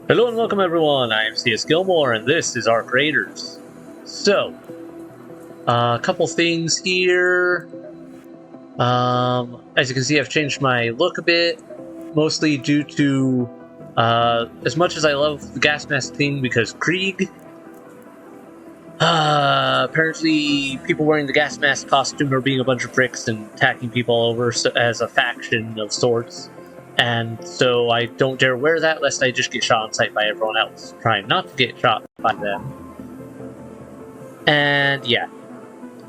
Hello and welcome everyone, I am C.S.Gilmore and this is our creators. So, a couple things here. As you can see, I've changed my look a bit, mostly due to, as much as I love the gas mask thing because Krieg, apparently people wearing the gas mask costume are being a bunch of pricks and attacking people all over as a faction of sorts. And so I don't dare wear that lest I just get shot on sight by everyone else, trying not to get shot by them. And yeah,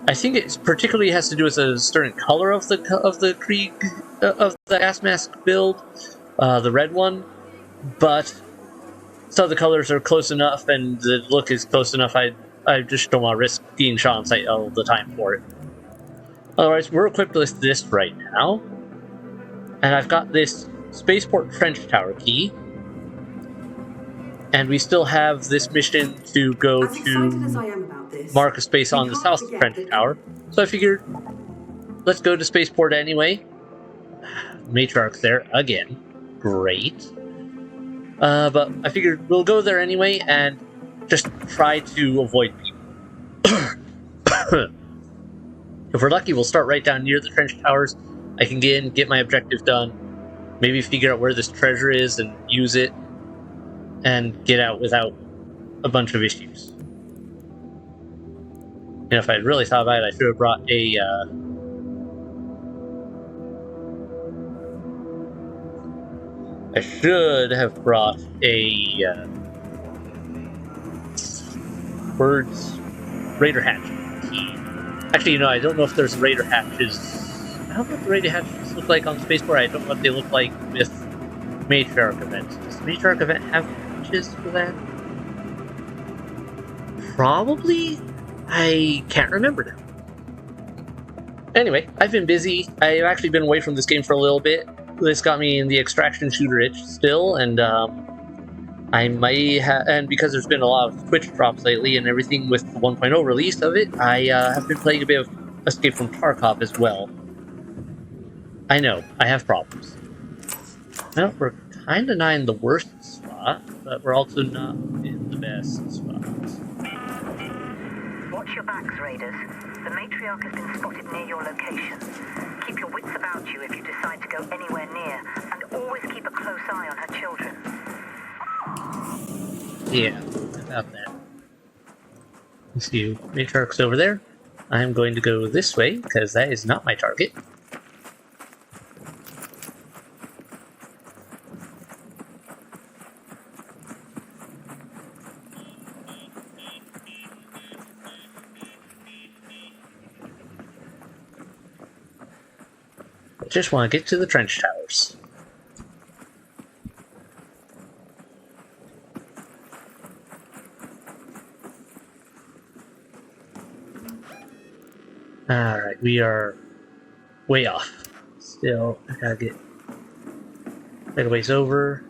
I think it particularly has to do with a certain color of the Krieg of the gas mask build, the red one. But some of the colors are close enough, and the look is close enough. I just don't want to risk being shot on sight all the time for it. Otherwise, we're equipped with this right now, and I've got this Spaceport Trench Tower key, and we still have this mission to go to mark a space on the South Trench Tower. So I figured, let's go to Spaceport anyway. Matriarch there again. Great. But I figured we'll go there anyway and just try to avoid people. If we're lucky, we'll start right down near the trench towers. I can get in, get my objective done, maybe figure out where this treasure is and use it, and get out without a bunch of issues. And if I'd really thought about it, I should have brought a words Raider hatch key. Actually, I don't know if there's Raider hatches. I don't know what the Raider hatches look like on Spaceport. I don't know what they look like with Matriarch events. Does the Matriarch event have hatches for that? Probably? I can't remember now. Anyway, I've been busy. I've actually been away from this game for a little bit. This got me in the extraction shooter itch still, and I might have, and because there's been a lot of Twitch drops lately and everything with the 1.0 release of it, I have been playing a bit of Escape from Tarkov as well. I know, I have problems. Well, we're kind of not in the worst spot, but we're also not in the best spot. Watch your backs, Raiders. The Matriarch has been spotted near your location. Keep your wits about you if you decide to go anywhere near, and always keep a close eye on her children. Yeah, about that. You see, Matriarch's over there. I'm going to go this way, because that is not my target. I just want to get to the trench towers. Alright, we are way off. Still, I gotta get quite a ways over.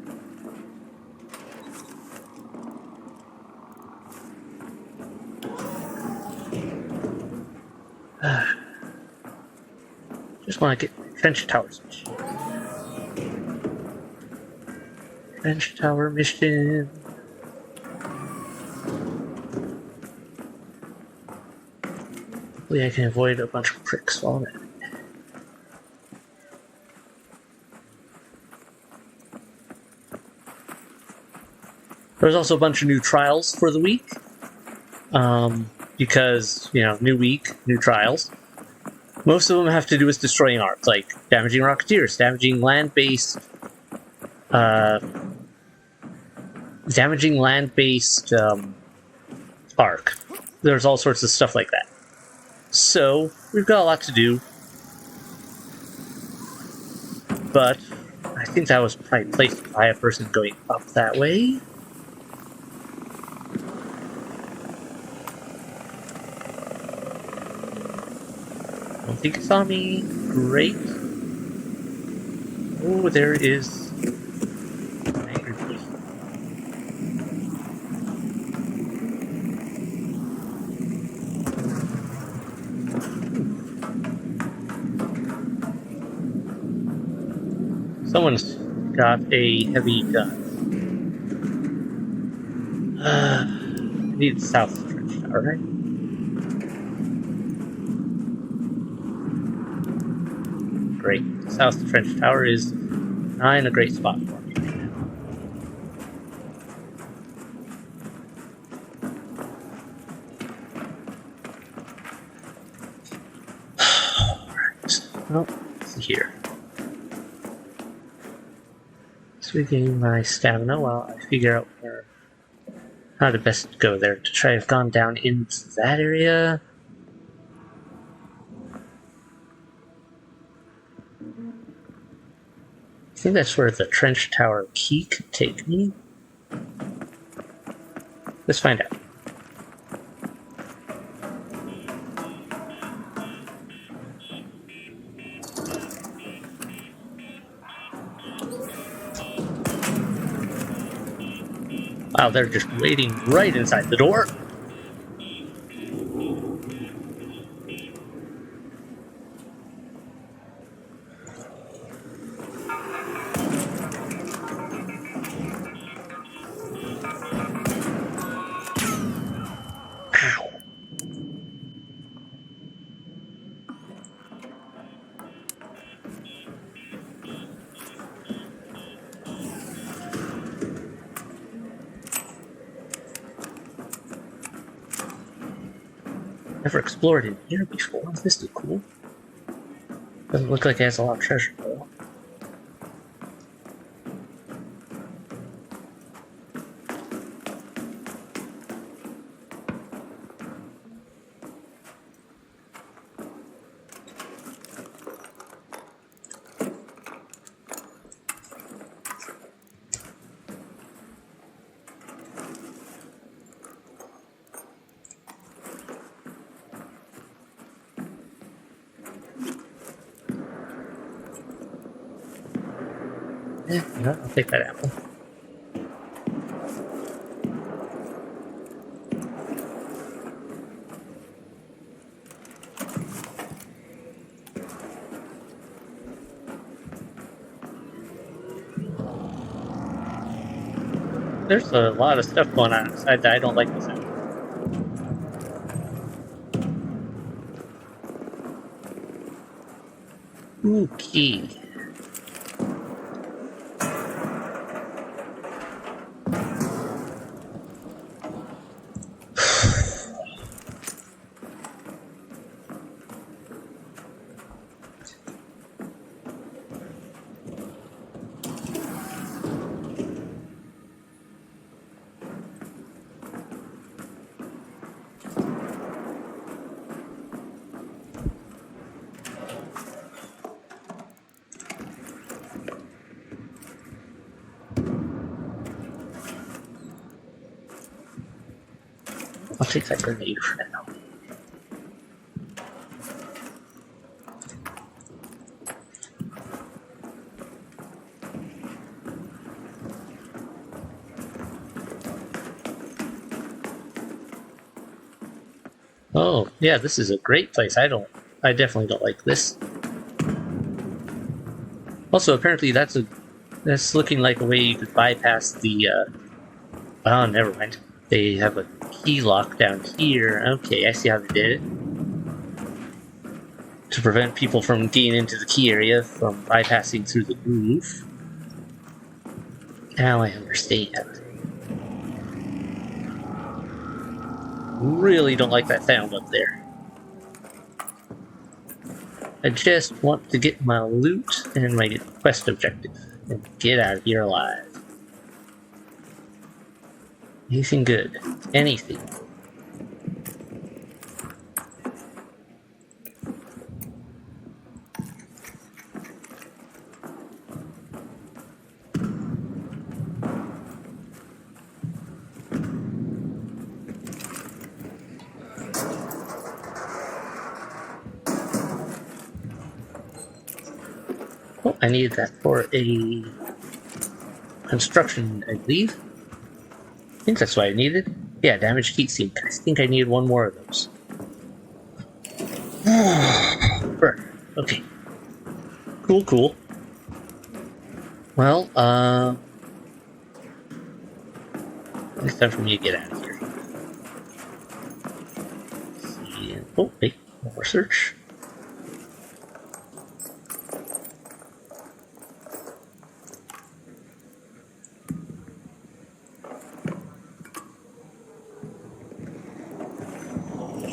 Just want to get trench towers. Trench tower mission. Hopefully I can avoid a bunch of pricks while I'm at it. There's also a bunch of new trials for the week. Because, new week, new trials. Most of them have to do with destroying arcs, like damaging Rocketeers, damaging land-based arc. There's all sorts of stuff like that. So, we've got a lot to do. But, I think that was probably placed by a person going up that way. I don't think it saw me. Great. Oh, there is an angry person. Someone's got a heavy gun. I need South Trench Tower, right? Great. South Trench Tower is not in a great spot for me right now. Alright. Well, let's see here. So we gain my stamina while I figure out how to best go there. To try to have gone down into that area. I think that's where the trench tower key could take me. Let's find out. Wow, they're just waiting right inside the door. Ow. Never explored in here before. This is cool. Doesn't look like it has a lot of treasure though. Yeah, no, I'll take that apple. There's a lot of stuff going on outside that I don't like the sound. Ooh, key. I'll take that grenade for now. Oh, yeah, this is a great place. I definitely don't like this. Also, apparently that's looking like a way you could bypass the, oh, never mind. They have a key lock down here. Okay, I see how they did it. To prevent people from getting into the key area from bypassing through the roof. Now I understand. Really don't like that sound up there. I just want to get my loot and my quest objective and get out of here alive. Anything good? Anything. Oh, I needed that for a construction, I believe. I think that's what I needed. Yeah, damaged heat sink. I think I need one more of those. Okay. Cool. Well, It's time for me to get out of here. See. Oh, wait. More search.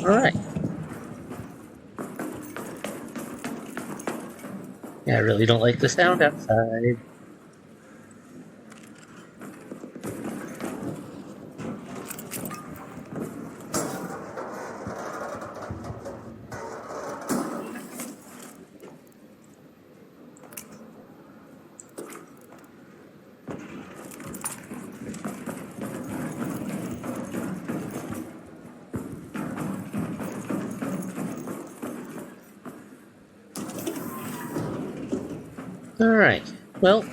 Alright. Yeah, I really don't like the sound outside. Alright. Well,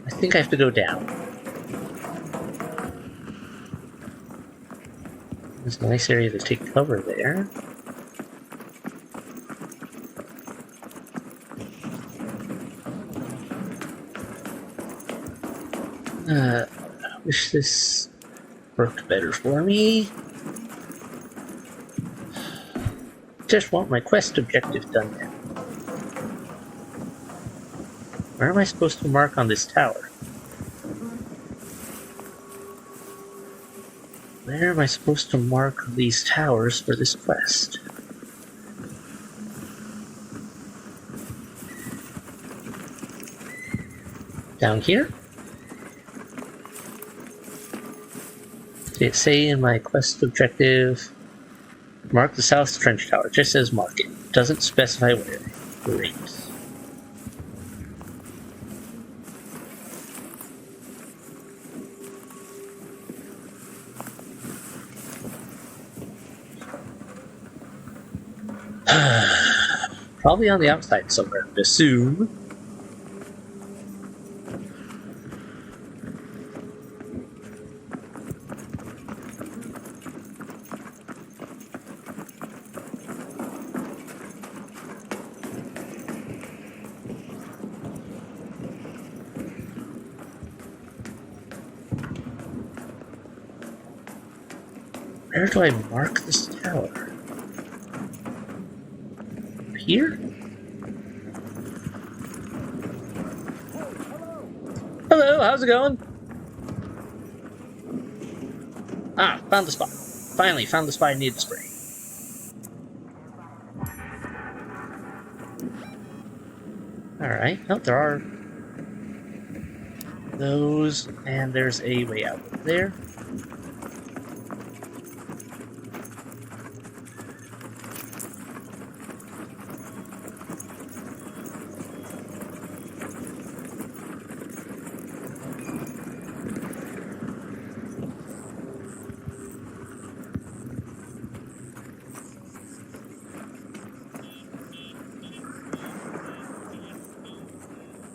I think I have to go down. There's a nice area to take cover there. I wish this worked better for me. Just want my quest objective done now. Where am I supposed to mark on this tower? Where am I supposed to mark these towers for this quest? Down here? Did it say in my quest objective, mark the south trench tower? It just says mark it. Doesn't specify where. Great. Probably on the outside somewhere, I would assume. Where do I mark this tower? Here? Hello, how's it going? Ah, found the spot. Finally, found the spot I needed to spray. Alright, oh, there are those, and there's a way out there.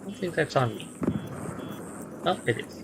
I think that's on me. Oh, it is.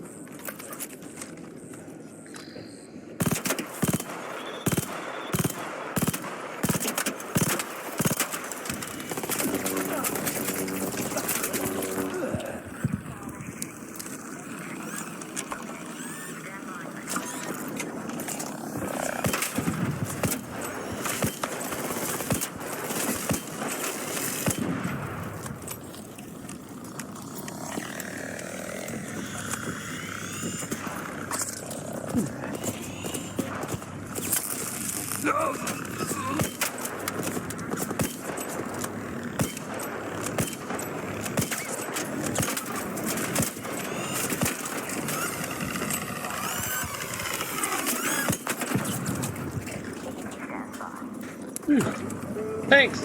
Thanks.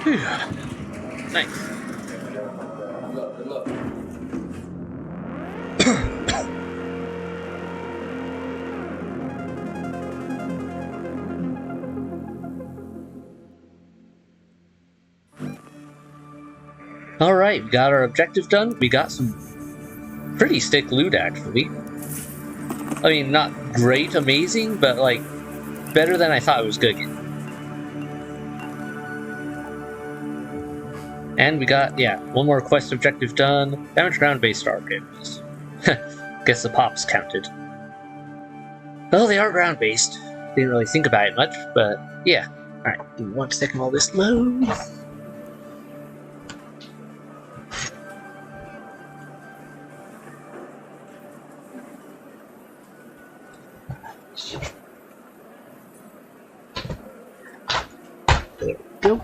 Whew. Nice. Good luck. Alright, we got our objective done. We got some pretty sick loot, actually. I mean, not great, amazing, but like better than I thought it was gonna get. And we got, yeah, one more quest objective done. Damage ground-based archives. Guess the pops counted. Well, they are ground-based. Didn't really think about it much, but yeah. Alright, give me 1 second while this loads. There we go.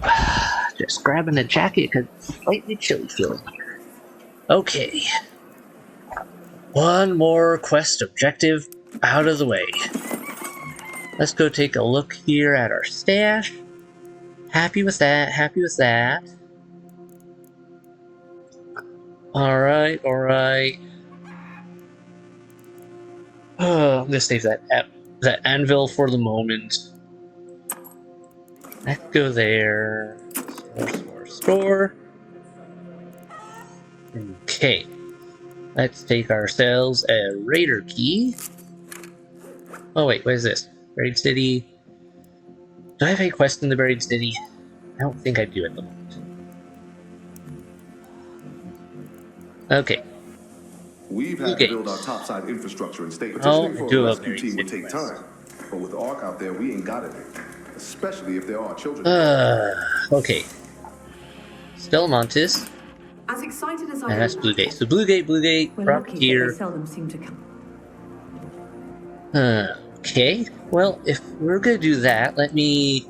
Just grabbing a jacket because it's slightly chilly feeling here. Okay. One more quest objective out of the way. Let's go take a look here at our stash. Happy with that, happy with that. Alright, alright. I'm gonna save that anvil for the moment. Let's go there. Store. Okay. Let's take ourselves a raider key. Oh wait, what is this? Buried City. Do I have a quest in the Buried City? I don't think I do at the moment. Okay. We've had to build our topside infrastructure and stay Oh, petitioning for a rescue team would take time. But with the Ark out there, we ain't got it. Especially if there are children. Okay. Still Montis. As excited as I And am. that's Blue Gate. So Blue Gate, drop here. They seldom seem to come. Okay. Well, if we're gonna do that, let me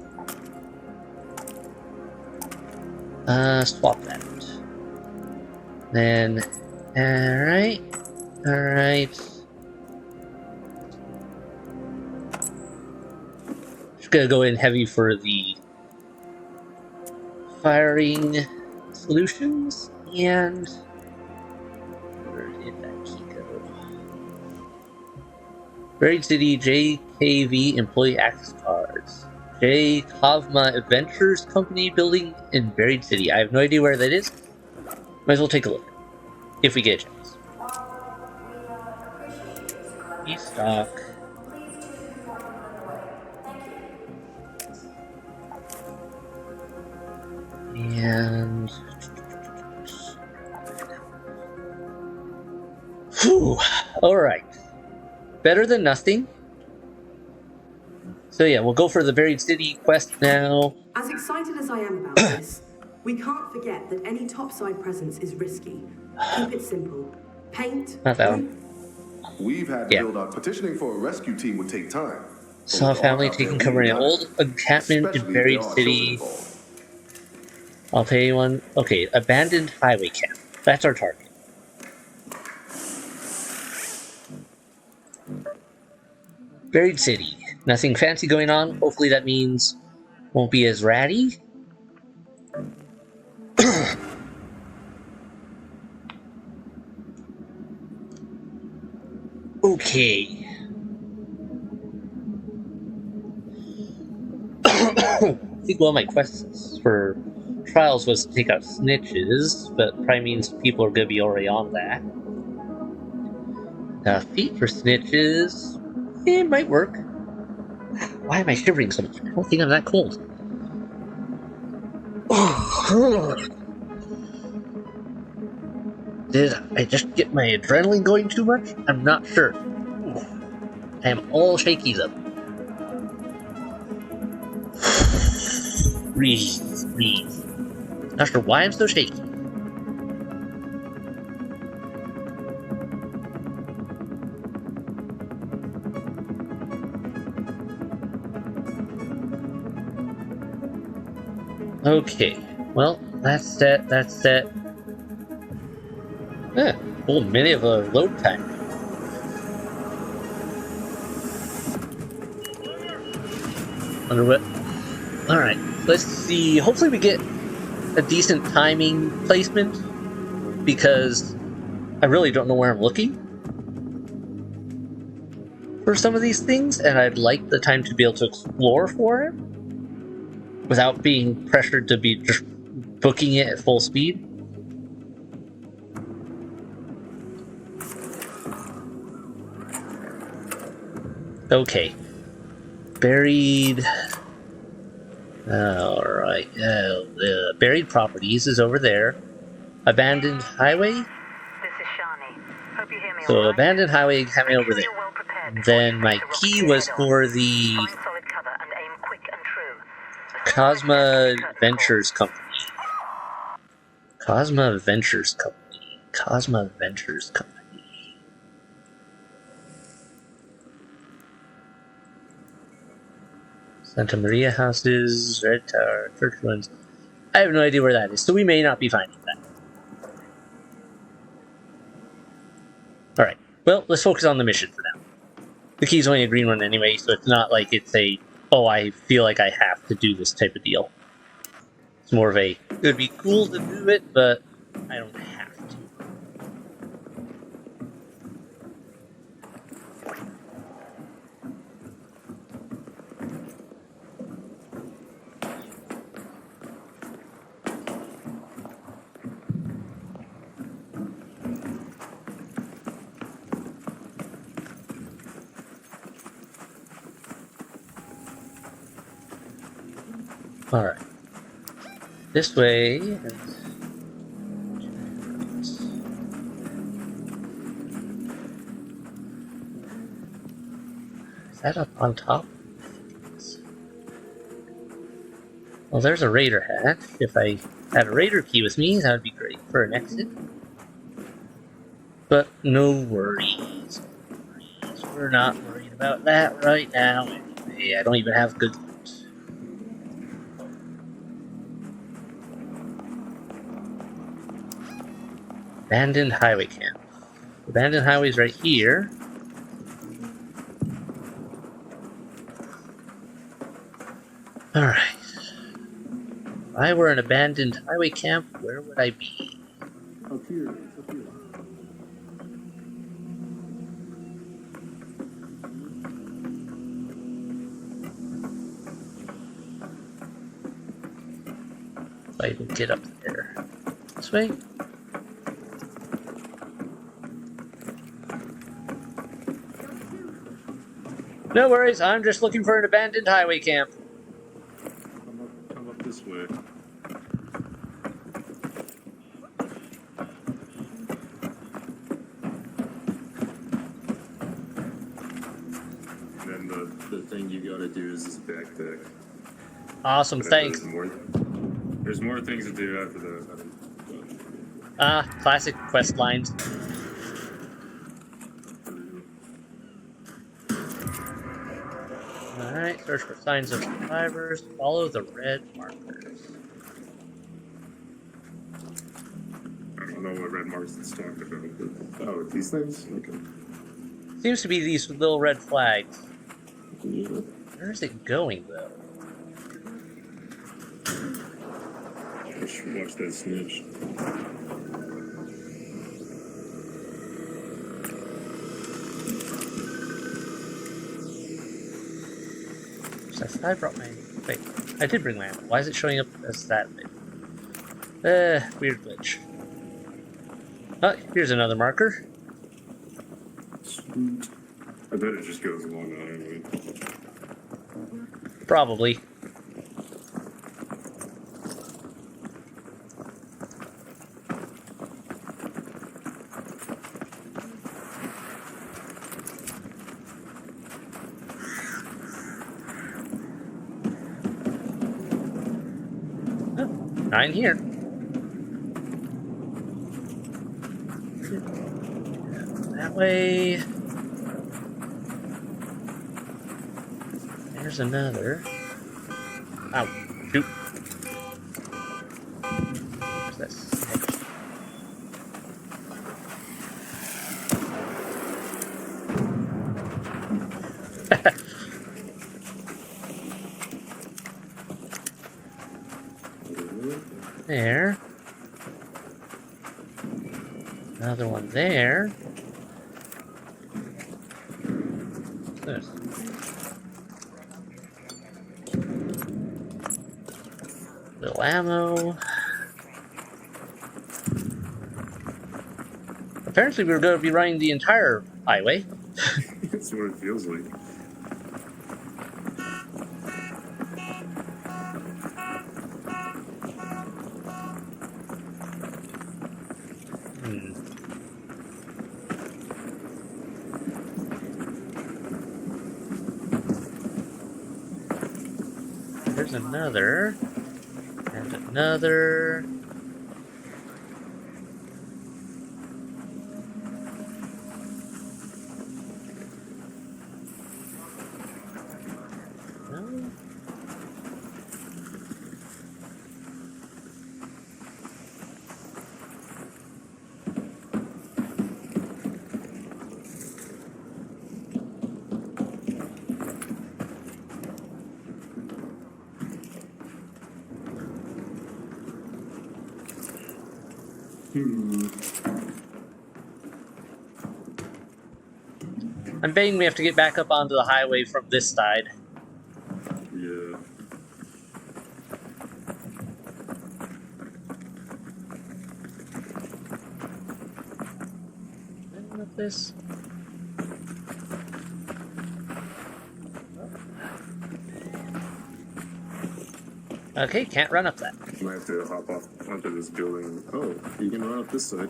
swap that. Then, alright. Just gonna go in heavy for the firing solutions, and where did that key go? Buried City JKV Employee Access Cards. J. Kavma Adventures Company building in Buried City. I have no idea where that is. Might as well take a look. If we get a chance. E-stock. And... Whew. Alright. Better than nothing. So yeah, we'll go for the Buried City quest now. As excited as I am about this, we can't forget that any topside presence is risky. Keep it simple. Paint. Not that one. We've had to build our petitioning for a rescue team would take time. Saw a family taking cover in an old encampment in Buried City. I'll pay one. Okay, abandoned highway camp. That's our target. Buried City. Nothing fancy going on. Hopefully that means won't be as ratty. Okay. I think one of my quests for trials was to take out snitches, but probably means people are going to be already on that. Feet for snitches. It might work. Why am I shivering so much? I don't think I'm that cold. Did I just get my adrenaline going too much? I'm not sure. I am all shaky though. Breathe. Not sure why I'm so shaky. Okay, well, that's set. Full minute of a load time. Wonder what... Alright, let's see. Hopefully we get a decent timing placement, because I really don't know where I'm looking for some of these things, and I'd like the time to be able to explore for it without being pressured to be just booking it at full speed. Okay. Buried. Alright. The buried properties is over there. Abandoned highway? This is Shani. Hope you hear me So all right. abandoned highway coming Make over sure there. you're well prepared before Then you my face a key rocketeer was head-on. for the Find solid cover and aim quick and true. The Cosma curtain call. Ventures Company. Cosma Ventures Company. Cosma Ventures Company. Santa Maria houses, Red Tower, Church ruins. I have no idea where that is, so we may not be finding that. Alright, well, let's focus on the mission for now. The key's only a green one anyway, so it's not like it's a, oh, I feel like I have to do this type of deal. It's more of a, it would be cool to do it, but I don't have to. Alright. This way. Is that up on top? Well, there's a raider hat. If I had a raider key with me, that would be great for an exit. But no worries. We're not worried about that right now anyway. I don't even have good loot. Abandoned highway camp. Abandoned highway's right here. Alright. If I were an abandoned highway camp, where would I be? Up here. Up here. If I can get up there. This way? No worries, I'm just looking for an abandoned highway camp. Come up this way. And then the thing you gotta do is this backpack. Awesome, thanks. There's more things to do after that. Classic quest lines. Alright, search for signs of survivors. Follow the red markers. I don't know what red marks it's talking about, but oh, these things? Okay. Seems to be these little red flags. Yeah. Where is it going, though? Watch that snitch. I brought my... Wait, I did bring my ammo. Why is it showing up as that bit? Weird glitch. Oh, here's another marker. Sweet. I bet it just goes along the highway. Probably. Oh, 9 here. That way. There's another. Ow, shoot. What's this? There. Another one there. What's this? Little ammo. Apparently we were going to be running the entire highway. That's what it feels like. there's another. And another. No? I'm betting we have to get back up onto the highway from this side. Yeah. With this. Okay, can't run up that. Might have to hop off onto this building. Oh, you can run up this side.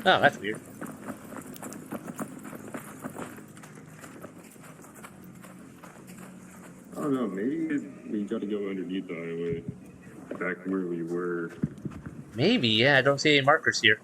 Oh, that's weird. I don't know, maybe we gotta go underneath the highway. Back where we were. Maybe, yeah, I don't see any markers here.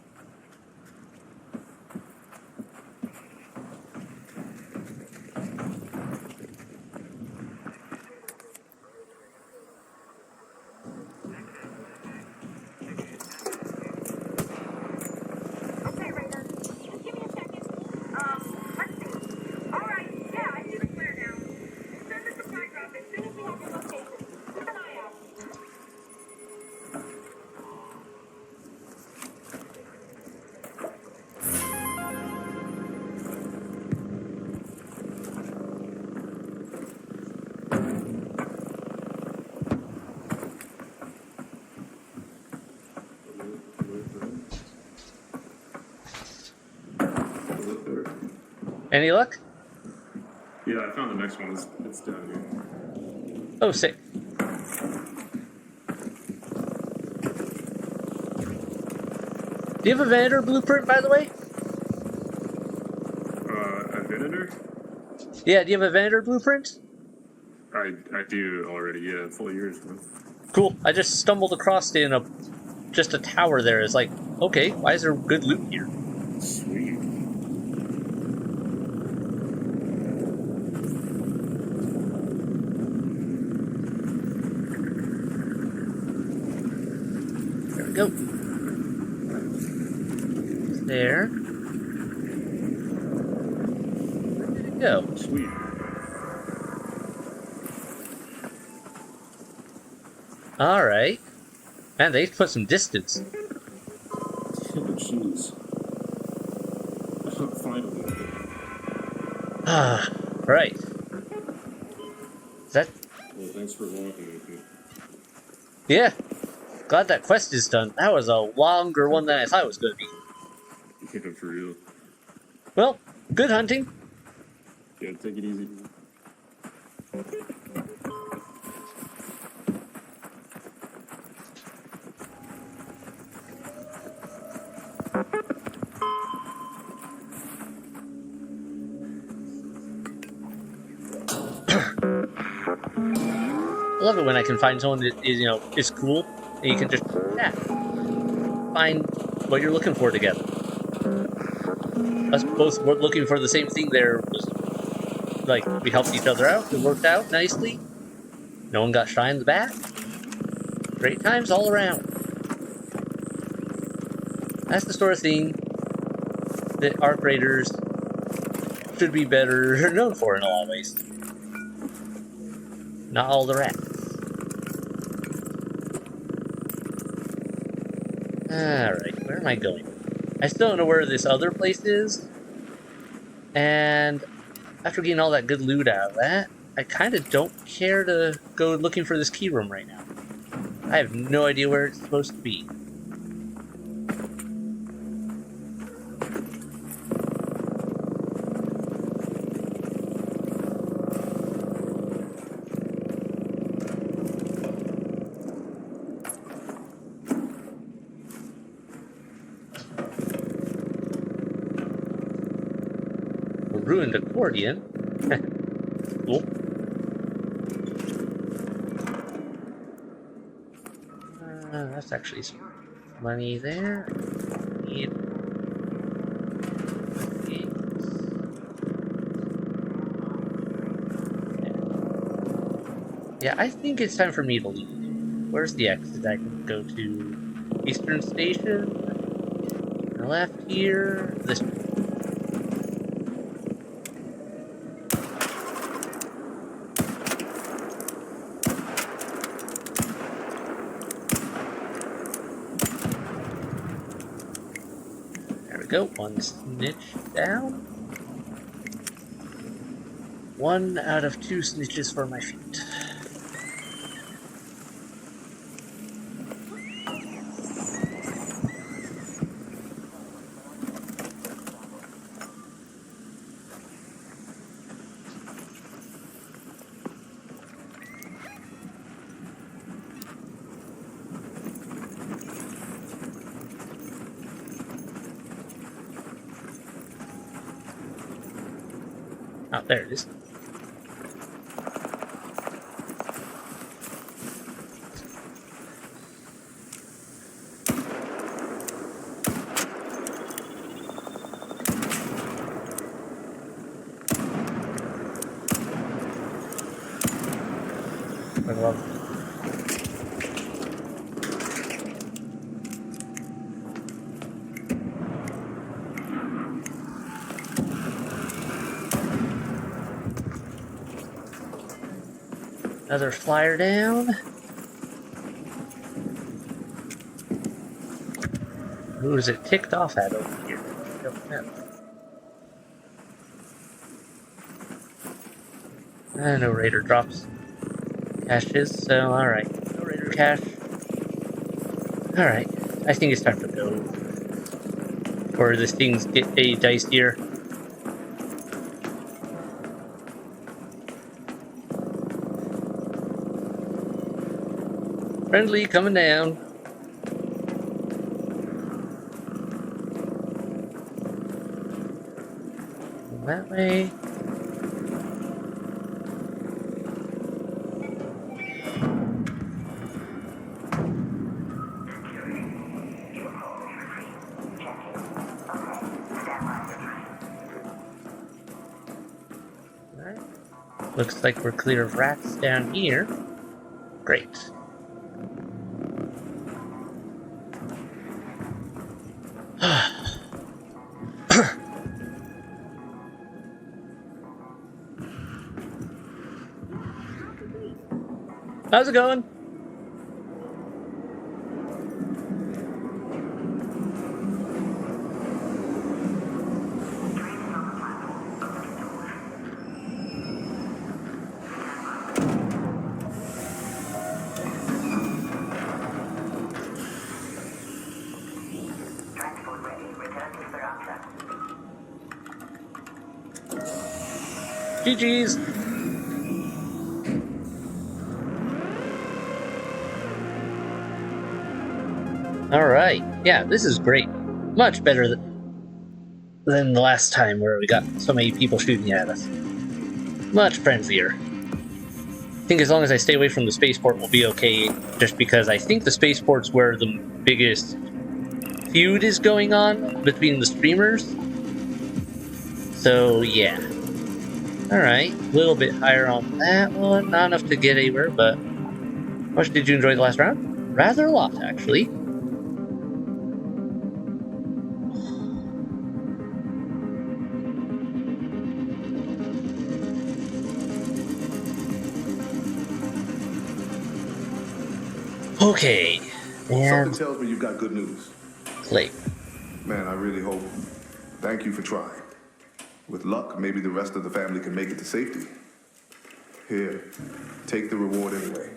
Okay, Raiden. Just give me a second. Let's see. All right, yeah, I see the flare now. Send the supply drop as soon as we have your location. Keep an eye out. Look there. Any luck? Yeah, I found the next one. It's down here. Oh, sick. Do you have a Venator blueprint, by the way? A Venator? Yeah, do you have a Venator blueprint? I do already, yeah, full years, man. Cool. I just stumbled across it in just a tower there. It's like, okay, why is there good loot here? Sweet. There we go. There. Where did it go? Sweet. Alright. Man, they put some distance. Jeez. Finally. Ah, right. Is that... Well, thanks for walking with me. Yeah. Glad that quest is done. That was a longer one than I thought it was going to be. Yeah, for real. Well, good hunting. Yeah, take it easy. I love it when I can find someone that is, is cool, and you can just, find what you're looking for together. Us both were looking for the same thing there. Was like, we helped each other out. It worked out nicely. No one got shy in the back. Great times all around. That's the sort of thing that arc raiders should be better known for in a lot of ways. Not all the rats. Alright, where am I going? I still don't know where this other place is. And after getting all that good loot out of that, I kind of don't care to go looking for this key room right now. I have no idea where it's supposed to be. A ruined accordion. Cool. That's actually some money there. Need yeah, I think it's time for me to leave. Where's the exit? I can go to Eastern Station. Left here. This way. There we go. One snitch down. 1 out of 2 snitches for my feet. Oh, there it is. I love it. Another flyer down. Who is it ticked off at over here? I don't know. No raider drops caches, so alright. No raider cache. Alright, I think it's time to go. Or this thing's get a dicier. Friendly coming down. That way. Alright. Looks like we're clear of rats down here. Great. How's it going? Transport ready. Return to Speranza. GG's. Alright. Yeah, this is great. Much better than the last time where we got so many people shooting at us. Much friendlier. I think as long as I stay away from the spaceport, we'll be okay, just because I think the spaceport's where the biggest feud is going on between the streamers. So, yeah. Alright, a little bit higher on that one. Not enough to get anywhere, but how much did you enjoy the last round? Rather a lot, actually. Okay, Something and tells me you've got good news. play. Man, I really hope. Thank you for trying. With luck, maybe the rest of the family can make it to safety. Here, take the reward anyway.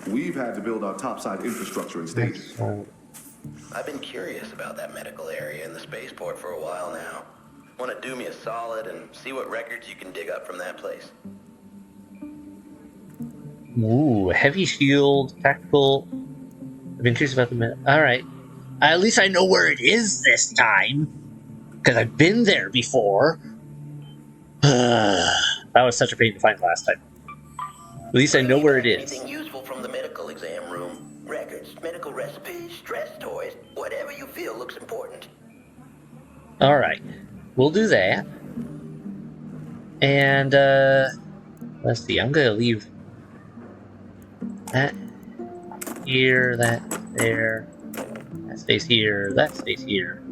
We've had to build our topside infrastructure in stages. I've been curious about that medical area in the spaceport for a while now. Want to do me a solid and see what records you can dig up from that place? Ooh, heavy shield, tactical. I've been curious about the Alright. At least I know where it is this time. Because I've been there before. That was such a pain to find last time. At least I know where it is. Anything useful from the medical exam room. Records, medical recipes, stress toys, whatever you feel looks important. Alright. We'll do that. And, let's see, I'm gonna leave that here, that there, that stays here, that stays here.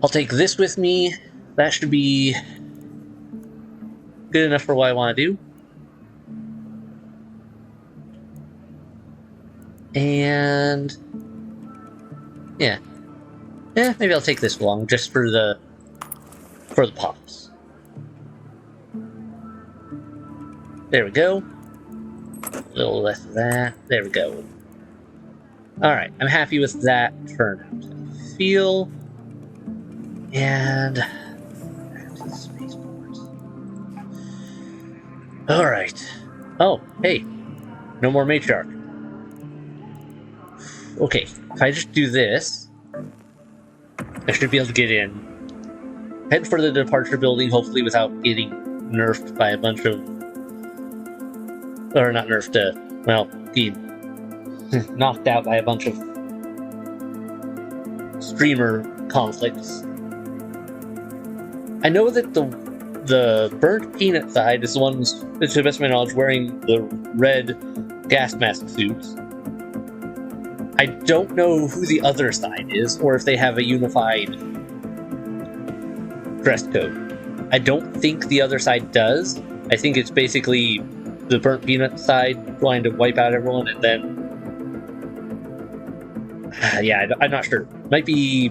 I'll take this with me. That should be good enough for what I want to do. And yeah, maybe I'll take this along just for the pops. There we go. A little less of that. There we go. All right, I'm happy with that turnout. I feel. And all right. Oh, hey, no more matriarch. Okay, if I just do this, I should be able to get in. Head for the departure building, hopefully without getting nerfed by a bunch of... Or not nerfed, well, being knocked out by a bunch of streamer conflicts. I know that the burnt peanut side is the ones, to the best of my knowledge, wearing the red gas mask suits. I don't know who the other side is, or if they have a unified dress code. I don't think the other side does. I think it's basically the burnt peanut side trying to wipe out everyone, and then... yeah, I'm not sure. There might be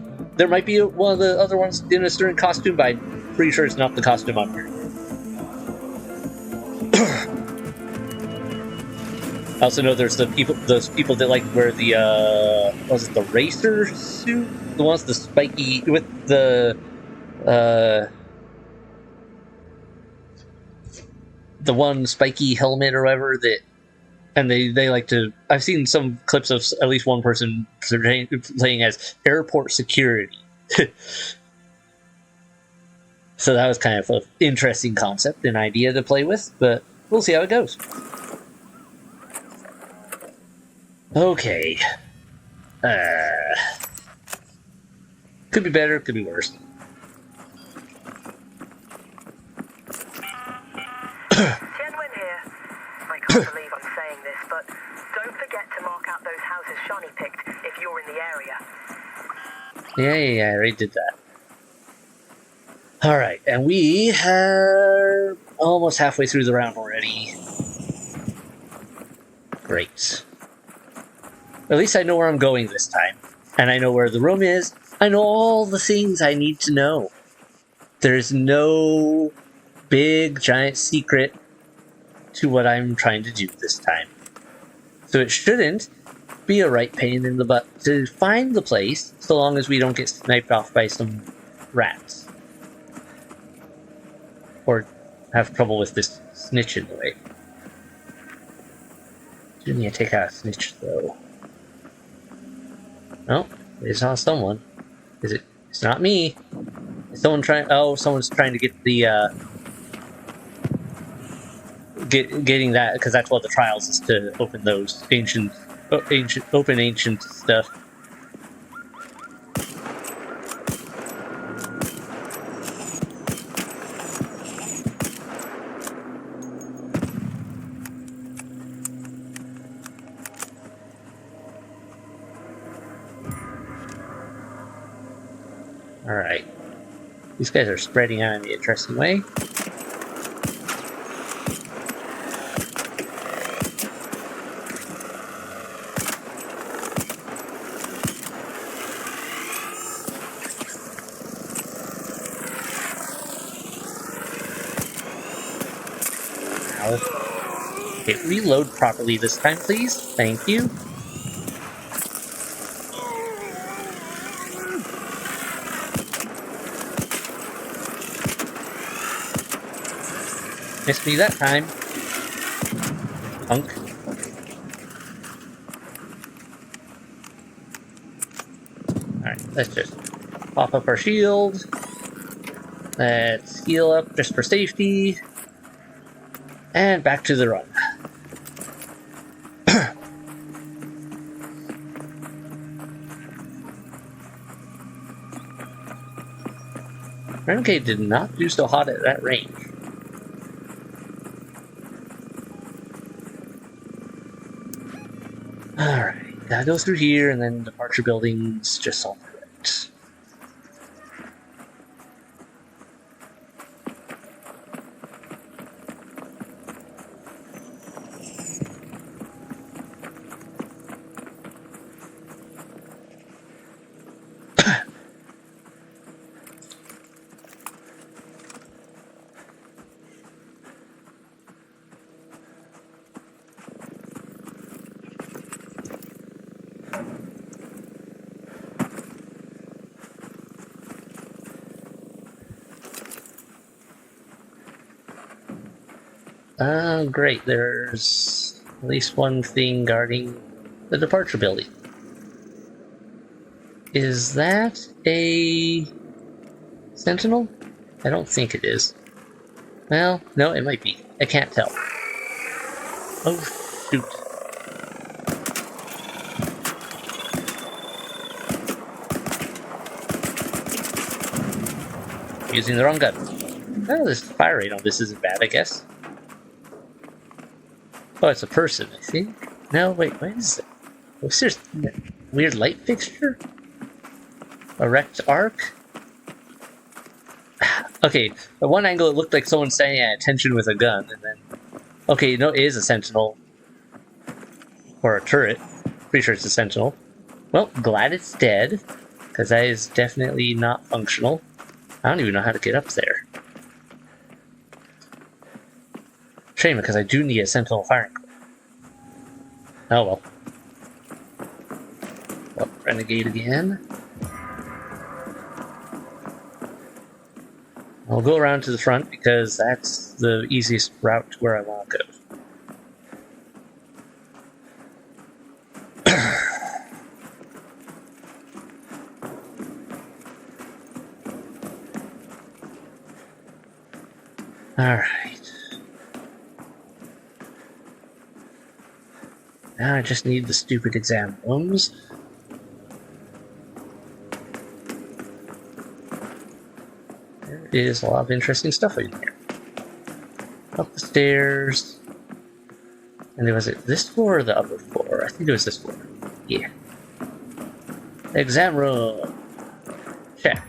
one of the other ones in a certain costume, but I'm pretty sure it's not the costume I'm wearing. I also know there's those people that like wear the was it the racer suit? The ones the spiky with the one spiky helmet or whatever that, and they like to. I've seen some clips of at least one person playing as airport security. So that was kind of an interesting concept and idea to play with, but we'll see how it goes. Okay. Could be better, could be worse. Genuine here. I can't believe I'm saying this, but don't forget to mark out those houses Shawnee picked if you're in the area. Yeah, I already did that. Alright, and we are almost halfway through the round already. Great. At least I know where I'm going this time. And I know where the room is. I know all the things I need to know. There's no big, giant secret to what I'm trying to do this time. So it shouldn't be a right pain in the butt to find the place, so long as we don't get sniped off by some rats. Or have trouble with this snitch in the way. Do need to take out a snitch, though. No, it's not someone. Is it? It's not me. Is someone trying? Oh, someone's trying to get the getting that, because that's what the trials is, to open those ancient stuff. Alright. These guys are spreading out in an interesting way. Ow. Okay, reload properly this time, please. Thank you. Missed me that time. Punk. Alright, let's just pop up our shield. Let's heal up just for safety. And back to the run. Renegade did not do so hot at that range. Alright, gotta go through here and then departure buildings just all through it. Great, there's at least one thing guarding the departure building. Is that a sentinel? I don't think it is. Well, no, it might be. I can't tell. Oh, shoot. Using the wrong gun. Oh, this fire rate on this isn't bad, I guess. Oh, it's a person, I think. No, wait, what is it? What's this weird light fixture? Erect arc? Okay, at one angle it looked like someone standing at attention with a gun, and then... Okay, no, it is a sentinel. Or a turret. Pretty sure it's a sentinel. Well, glad it's dead, because that is definitely not functional. I don't even know how to get up there. Shame, because I do need a sentinel firing core. Oh well. Well, renegade again. I'll go around to the front because that's the easiest route to where I want to go. Alright. Now I just need the stupid exam rooms. There is a lot of interesting stuff in here. Up the stairs. And was it this floor or the upper floor? I think it was this floor. Yeah. Exam room. Check.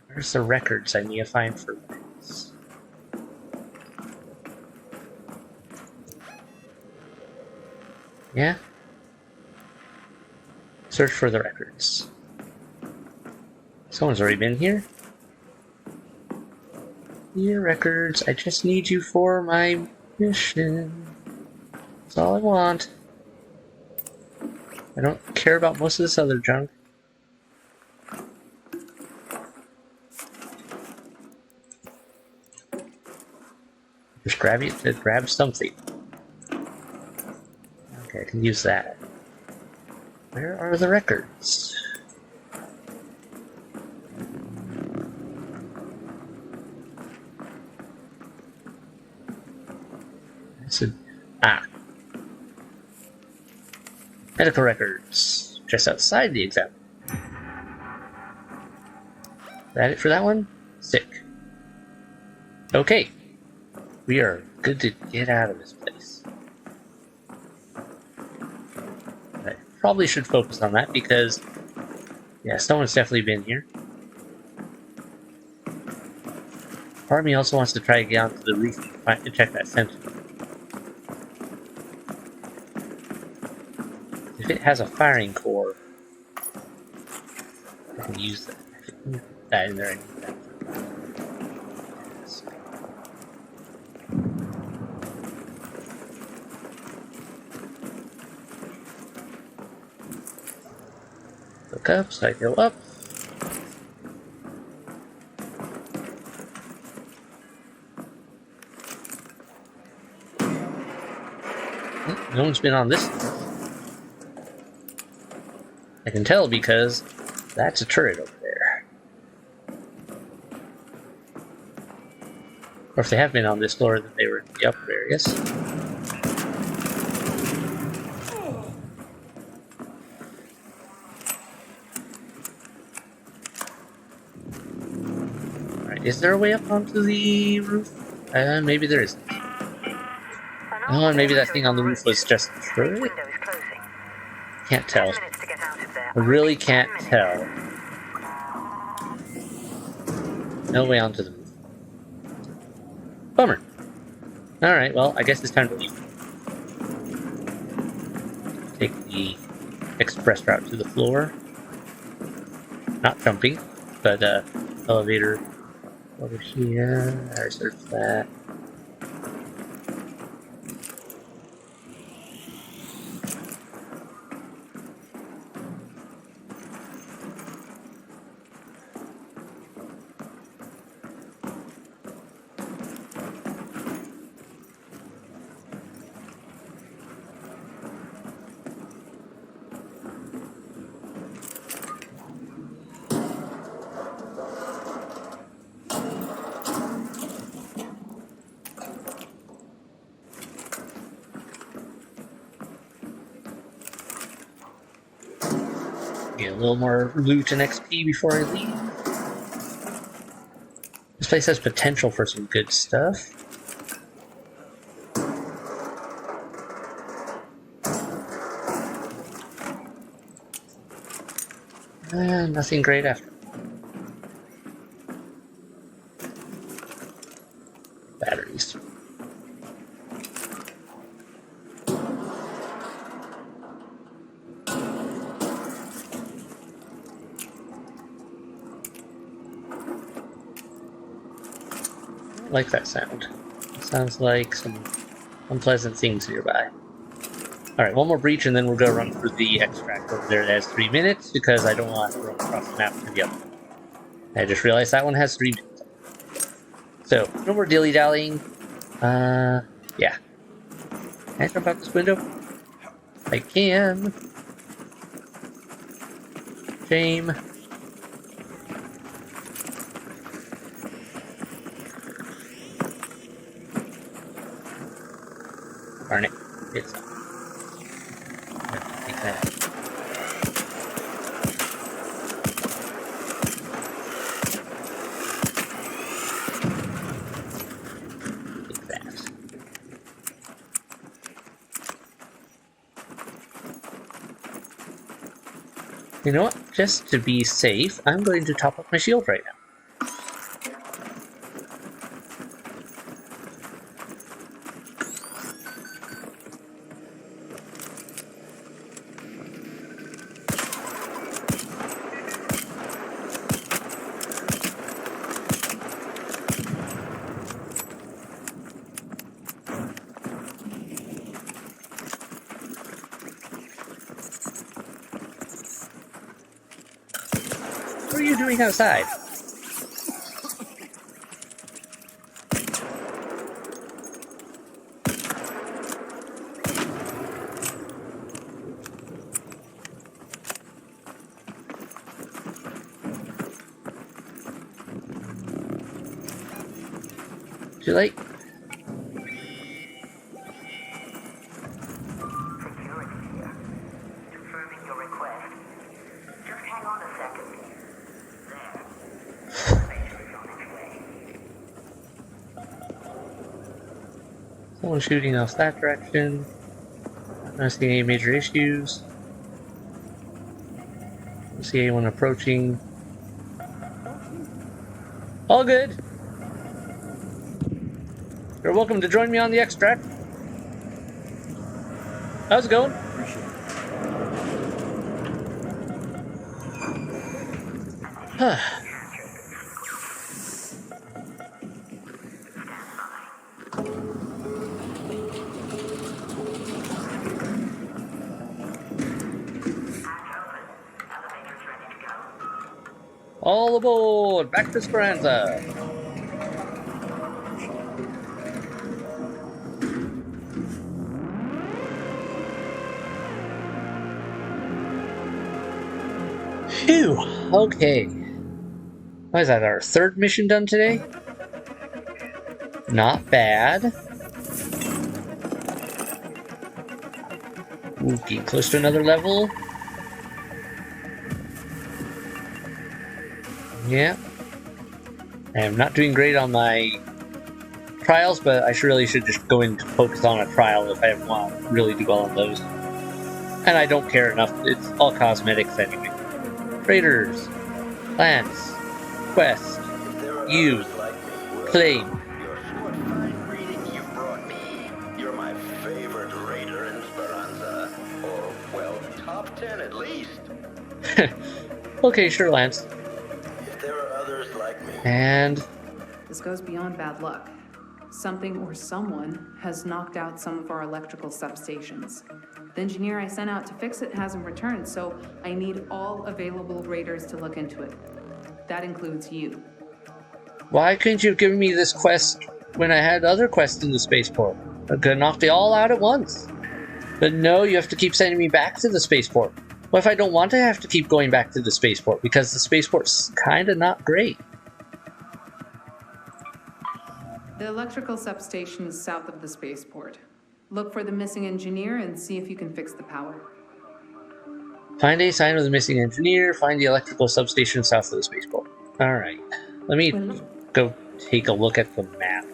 Where's the records I need to find for this? Yeah? Search for the records. Someone's already been here. Your records, I just need you for my mission. That's all I want. I don't care about most of this other junk. Just grab it to grab something. Okay, I can use that. Where are the records? I said, medical records. Just outside the exam. That it for that one? Sick. Okay. We are good to get out of this place. I probably should focus on that because, yeah, someone's definitely been here. Part of me also wants to try to get onto the roof to check that sentinel. If it has a firing core, I can use that. I can put that in there and use that. Look up, so I go up. No one's been on this. I can tell because that's a turret over there. Or if they have been on this floor, then they were in the upper areas. Alright, is there a way up onto the roof? Maybe there isn't. Oh, and maybe that thing on the roof was just a turret? Can't tell. I really can't tell. No way onto the roof. Bummer. Alright, well, I guess it's time to leave. Take the express route to the floor. Not jumping, but elevator over here. There's that. Get a little more loot and XP before I leave. This place has potential for some good stuff. Nothing great after. Batteries. I like that sound. It sounds like some unpleasant things nearby. Alright, one more breach and then we'll go run for the extract over there that has 3 minutes because I don't want to run across the map to the other one. I just realized that one has 3 minutes. So, no more dilly-dallying. Yeah. Can I jump out this window? I can. Shame. Darn it. It's not. Take that. Take that. You know what? Just to be safe, I'm going to top up my shield right now. What are you doing outside? Too late? Security here. Confirming your request. Just hang on a second. There. Elevator is on its way. Someone shooting off that direction. Not seeing any major issues. Don't see anyone approaching. All good. You're welcome to join me on the extract. How's it going? All aboard! Back to Speranza! Phew! Okay. What is that, our third mission done today? Not bad. Ooh, getting close to another level. Yeah. I am not doing great on my trials, but I really should just go in to focus on a trial if I want to really do well on those. And I don't care enough. It's all cosmetics anyway. Raiders. Lance. Quest. You. Claim. Your short, fine greeting you brought me. You're my favorite raider in Speranza. Or, well, top 10 at least. Okay, sure, Lance. If there are others like me. And This goes beyond bad luck. Something or someone has knocked out some of our electrical substations. The engineer I sent out to fix it hasn't returned, so I need all available raiders to look into it. That includes you. why couldn't you have given me this quest when I had other quests in the spaceport? I could have knocked it all out at once. But no, you have to keep sending me back to the spaceport. What if I don't want to have to keep going back to the spaceport? Because the spaceport's kinda not great. The electrical substation is south of the spaceport. Look for the missing engineer and see if you can fix the power. Find a sign of the missing engineer, find the electrical substation south of the spaceport. Alright, let me go take a look at the map.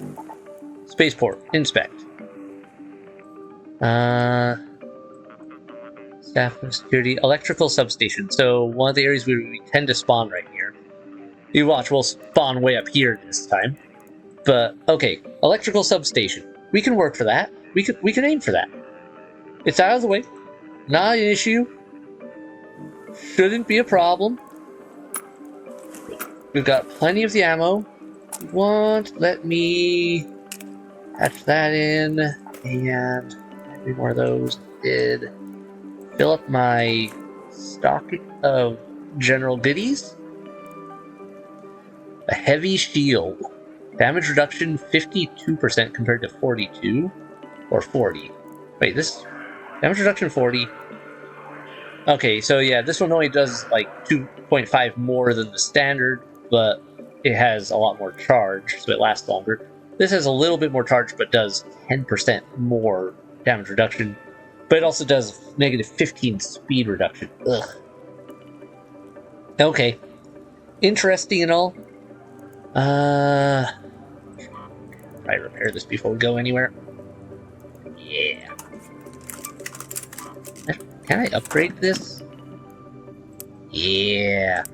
Spaceport, inspect. Staff and security, electrical substation. So one of the areas we tend to spawn right here. You watch, we'll spawn way up here this time. But, okay, electrical substation. We can work for that. We can aim for that. It's out of the way. Not an issue. Shouldn't be a problem. We've got plenty of the ammo. Let me patch that in. And maybe more of those. Did fill up my stock of general goodies. A heavy shield. Damage reduction 52% compared to 42 or 40. Wait, this damage reduction 40. Okay, so yeah, this one only does like 2.5 more than the standard, but it has a lot more charge, so it lasts longer. This has a little bit more charge, but does 10% more damage reduction. But it also does negative 15 speed reduction. Ugh. Okay. Interesting and all. Probably repair this before we go anywhere. Yeah. Can I upgrade this? Yeah.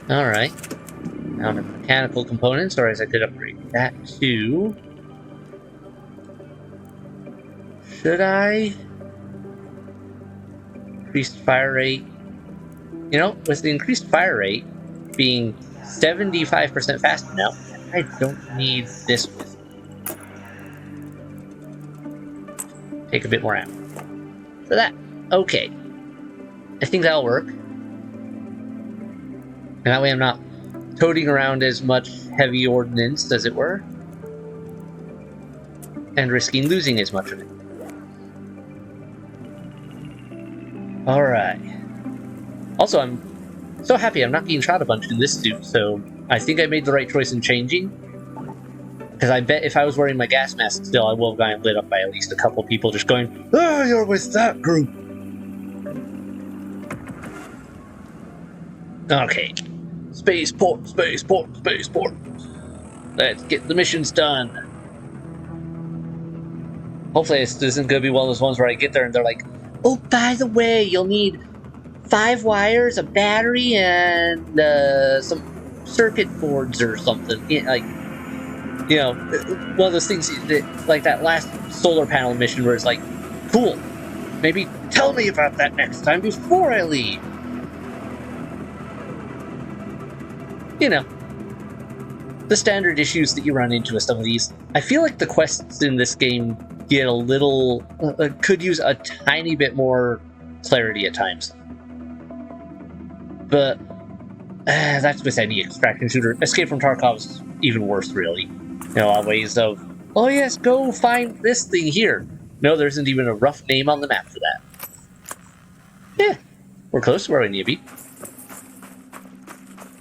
Alright. Found a mechanical components, or as I could upgrade that too. Should I? Increased fire rate. You know, with the increased fire rate being 75% faster now, I don't need this with me. Take a bit more ammo. For that. Okay. I think that'll work. And that way I'm not toting around as much heavy ordnance, as it were. And risking losing as much of it. Alright. Also, I'm so happy I'm not getting shot a bunch in this suit, so I think I made the right choice in changing. Because I bet if I was wearing my gas mask still, I will have gotten lit up by at least a couple people just going, "Oh, you're with that group!" Okay. Spaceport, spaceport, spaceport. Let's get the missions done. Hopefully this isn't going to be one of those ones where I get there and they're like, "Oh, by the way, you'll need 5 wires, a battery, and some circuit boards or something." Like, you know, one of those things that, like that last solar panel mission where it's like, cool, maybe tell me about that next time before I leave. You know, the standard issues that you run into with some of these. I feel like the quests in this game get a little, could use a tiny bit more clarity at times. But that's with any extraction shooter. Escape from Tarkov's even worse, really. You know, ways of, oh yes, go find this thing here. No, there isn't even a rough name on the map for that. Yeah, we're close to where we need to be.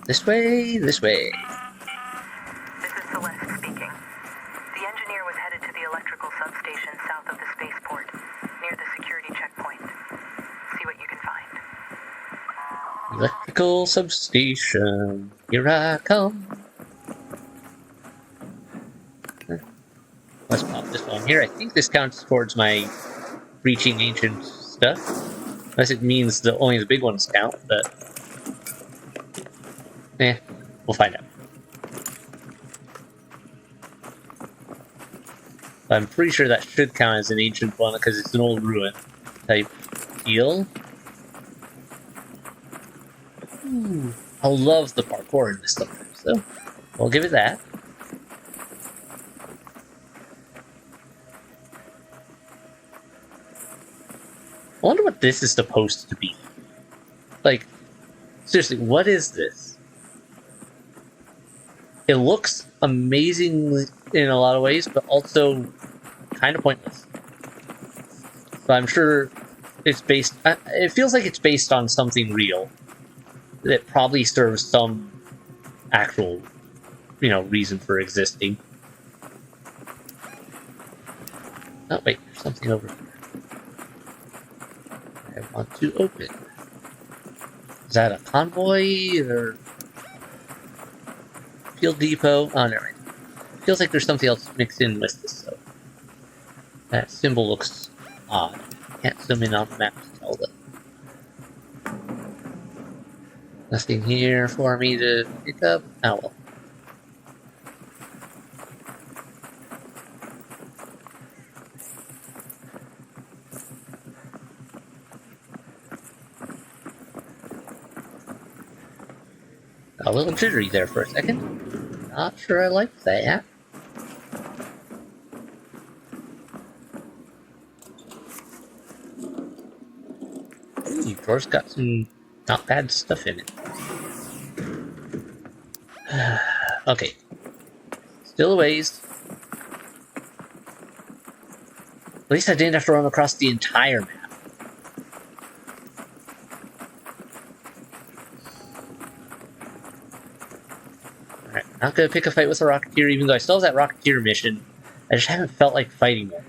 This way, this way. This is Celeste speaking. The engineer was headed to the electrical substation south of the spaceport, near the security checkpoint. See what you can find. Electrical substation. Here I come. Let's pop this one here. I think this counts towards my reaching ancient stuff. Unless it means that only the big ones count, but... we'll find out. I'm pretty sure that should count as an ancient one because it's an old ruin type deal. I love the parkour in this stuff, so we'll give it that. I wonder what this is supposed to be. Like, seriously, what is this? It looks amazing in a lot of ways, but also kind of pointless. So I'm sure it's based... it feels like it's based on something real. That probably serves some actual, reason for existing. Oh, wait, there's something over here. I want to open. Is that a convoy or field depot? Oh, never mind. Feels like there's something else mixed in with this, though. That symbol looks odd. Can't zoom in on the map to tell though. Nothing here for me to pick up. Oh well. A little jittery there for a second. Not sure I like that. Ooh, drawer's got some not bad stuff in it. Okay. Still a ways. At least I didn't have to run across the entire map. Alright, not gonna pick a fight with a Rocketeer, even though I still have that Rocketeer mission. I just haven't felt like fighting one.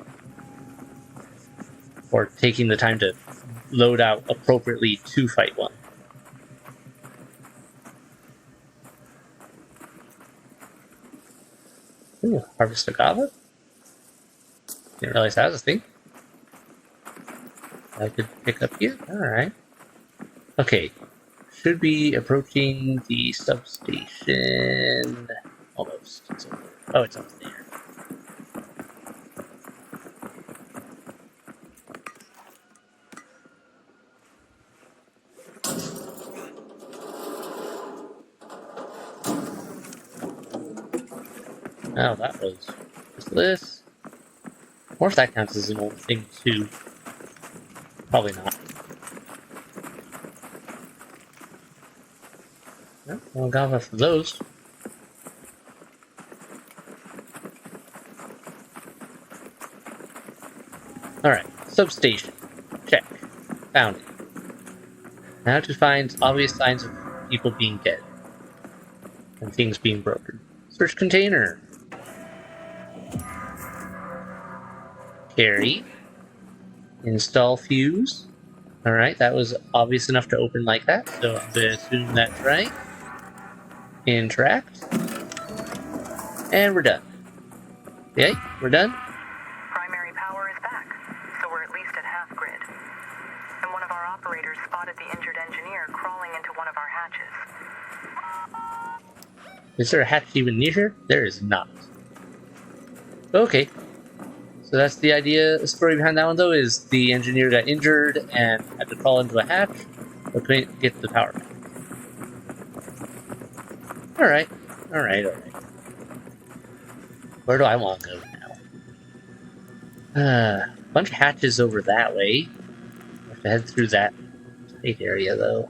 Or taking the time to load out appropriately to fight one. Ooh, harvest agave? Didn't realize that was a thing. I could pick up here? Alright. Okay. Should be approaching the substation. Almost. Oh, it's up there. Oh, that was this. Or if that counts as an old thing too. Probably not. No, well, got for those. Alright, substation. Check. Found it. Now to find obvious signs of people being dead. And things being broken. Search container. Carry. Install fuse. Alright, that was obvious enough to open like that, so I'm going to assume that's right. Interact. And we're done. Okay, we're done. Primary power is back, so we're at least at half grid. And one of our operators spotted the injured engineer crawling into one of our hatches. Is there a hatch even near here? There is not. Okay. So that's the idea, the story behind that one though, is the engineer got injured and had to crawl into a hatch, but couldn't get the power back. Alright. Where do I want to go now? Bunch of hatches over that way. I have to head through that tight area though.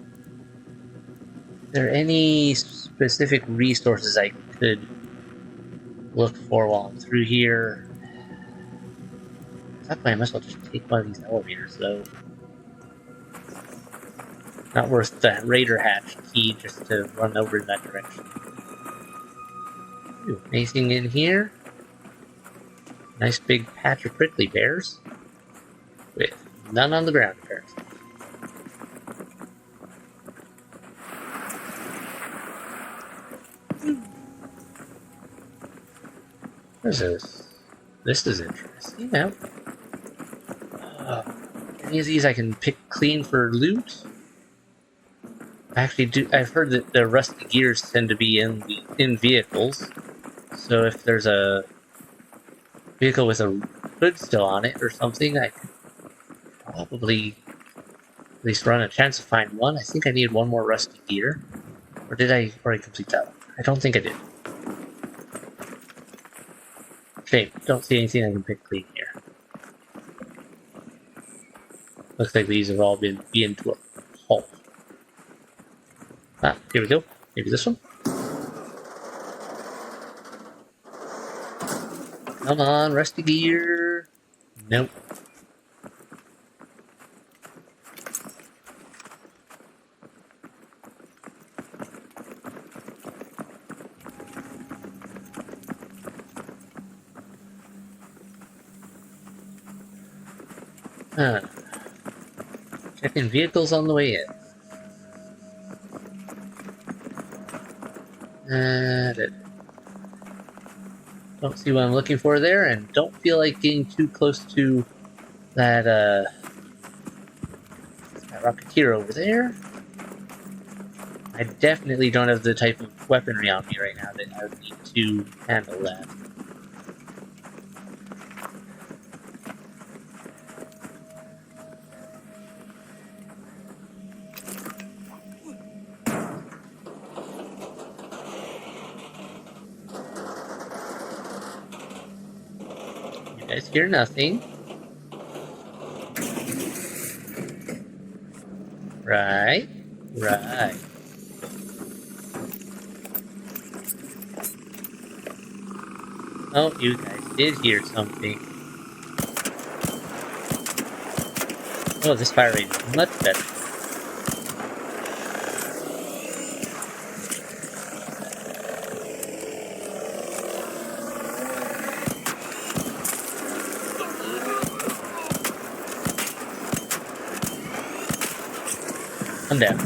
Are there any specific resources I could look for while I'm through here? At that point, I might as well just take one of these elevators, though. Not worth the Raider hatch key just to run over in that direction. Ooh, anything in here? Nice big patch of prickly pears. With none on the ground, apparently. What is this? This is interesting. Yeah. Any of these I can pick clean for loot? I've heard that the rusty gears tend to be in vehicles. So if there's a vehicle with a hood still on it or something, I could probably at least run a chance to find one. I think I need one more rusty gear. Or did I already complete that one? I don't think I did. Shame. Don't see anything I can pick clean here. Looks like these have all been being to a halt. Ah, here we go. Maybe this one? Come on, rusty gear. Nope. Checking vehicles on the way in. Don't see what I'm looking for there, and don't feel like getting too close to that, that Rocketeer over there. I definitely don't have the type of weaponry on me right now that I would need to handle that. You guys hear nothing. Right. Oh, you guys did hear something. Oh, this fire rate is much better. I'm down.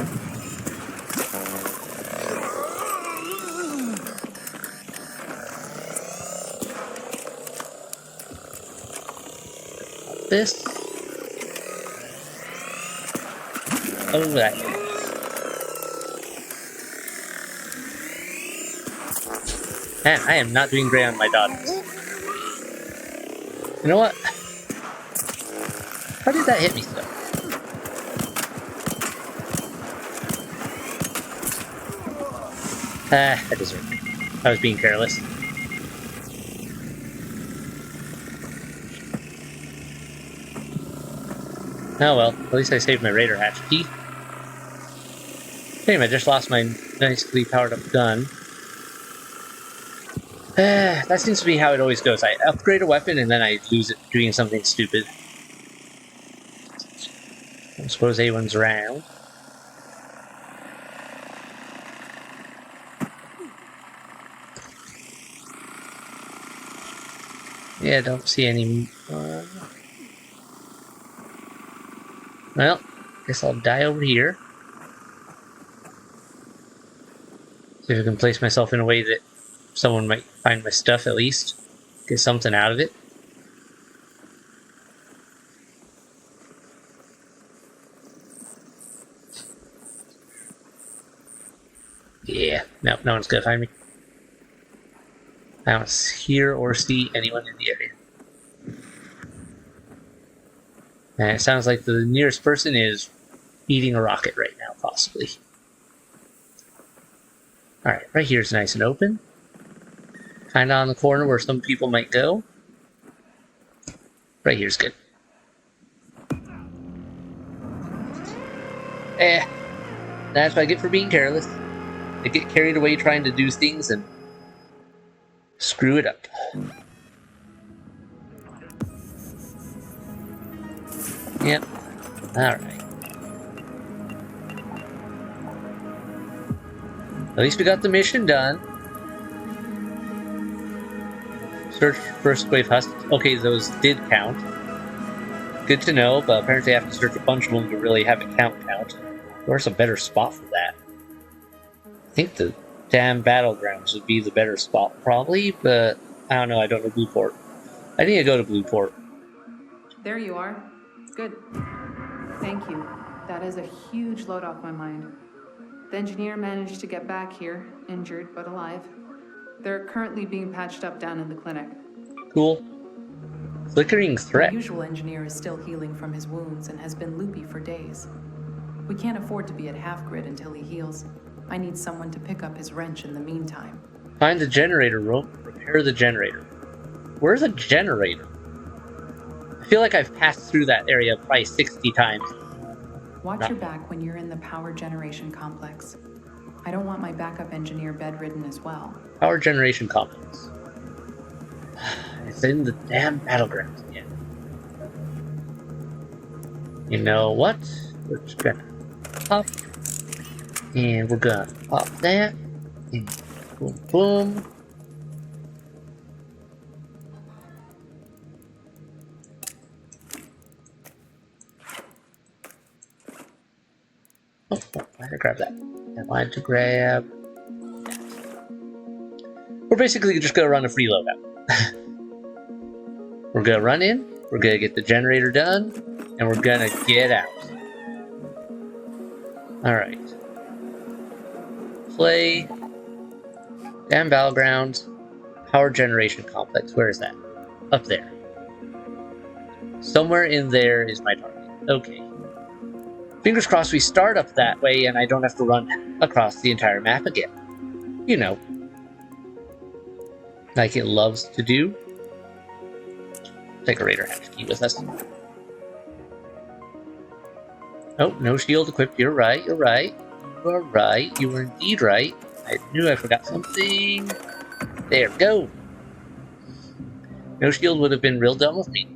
This. Oh, that. Man, I am not doing great on my dodges. You know what? How did that hit me so? I deserve it. I was being careless. Oh well, at least I saved my Raider hatch key. Anyway, I just lost my nicely powered up gun. That seems to be how it always goes. I upgrade a weapon and then I lose it doing something stupid. I suppose A1's around. Yeah, don't see any. Well, guess I'll die over here. See if I can place myself in a way that someone might find my stuff at least. Get something out of it. Yeah, no one's gonna find me. I don't hear or see anyone in the area. And it sounds like the nearest person is eating a rocket right now, possibly. Alright, right here is nice and open. Kinda on the corner where some people might go. Right here's good. That's what I get for being careless. I get carried away trying to do things and screw it up. Yep. Alright. At least we got the mission done. Search first wave husks. Okay, those did count. Good to know, but apparently I have to search a bunch of them to really have it count. Where's a better spot for that? I think the damn battlegrounds would be the better spot, probably, but I don't know. I don't know Blueport. I need to go to Blueport. There you are. Good. Thank you. That is a huge load off my mind. The engineer managed to get back here, injured but alive. They're currently being patched up down in the clinic. Cool. Flickering My threat. usual engineer is still healing from his wounds and has been loopy for days. We can't afford to be at half-grid until he heals. I need someone to pick up his wrench in the meantime. Find the generator room. Repair the generator. Where's a generator? I feel like I've passed through that area probably 60 times. Watch your back when you're in the power generation complex. I don't want my backup engineer bedridden as well. Power generation complex. It's in the damn battlegrounds again. You know what? We're just gonna pop. And we're gonna pop that. And boom, boom. Oh, I had to grab that. I wanted to grab that. We're basically just gonna run a free loadout. We're gonna run in, we're gonna get the generator done, and we're gonna get out. Alright. Play. Damn battlegrounds. Power generation complex. Where is that? Up there. Somewhere in there is my target. Okay. Fingers crossed we start up that way and I don't have to run across the entire map again. You know. Like it loves to do. Take a Raider hatch key with us. Oh, no shield equipped. You're right, you're right. You are right. You were indeed right. I knew I forgot something. There we go. No shield would have been real dumb of me.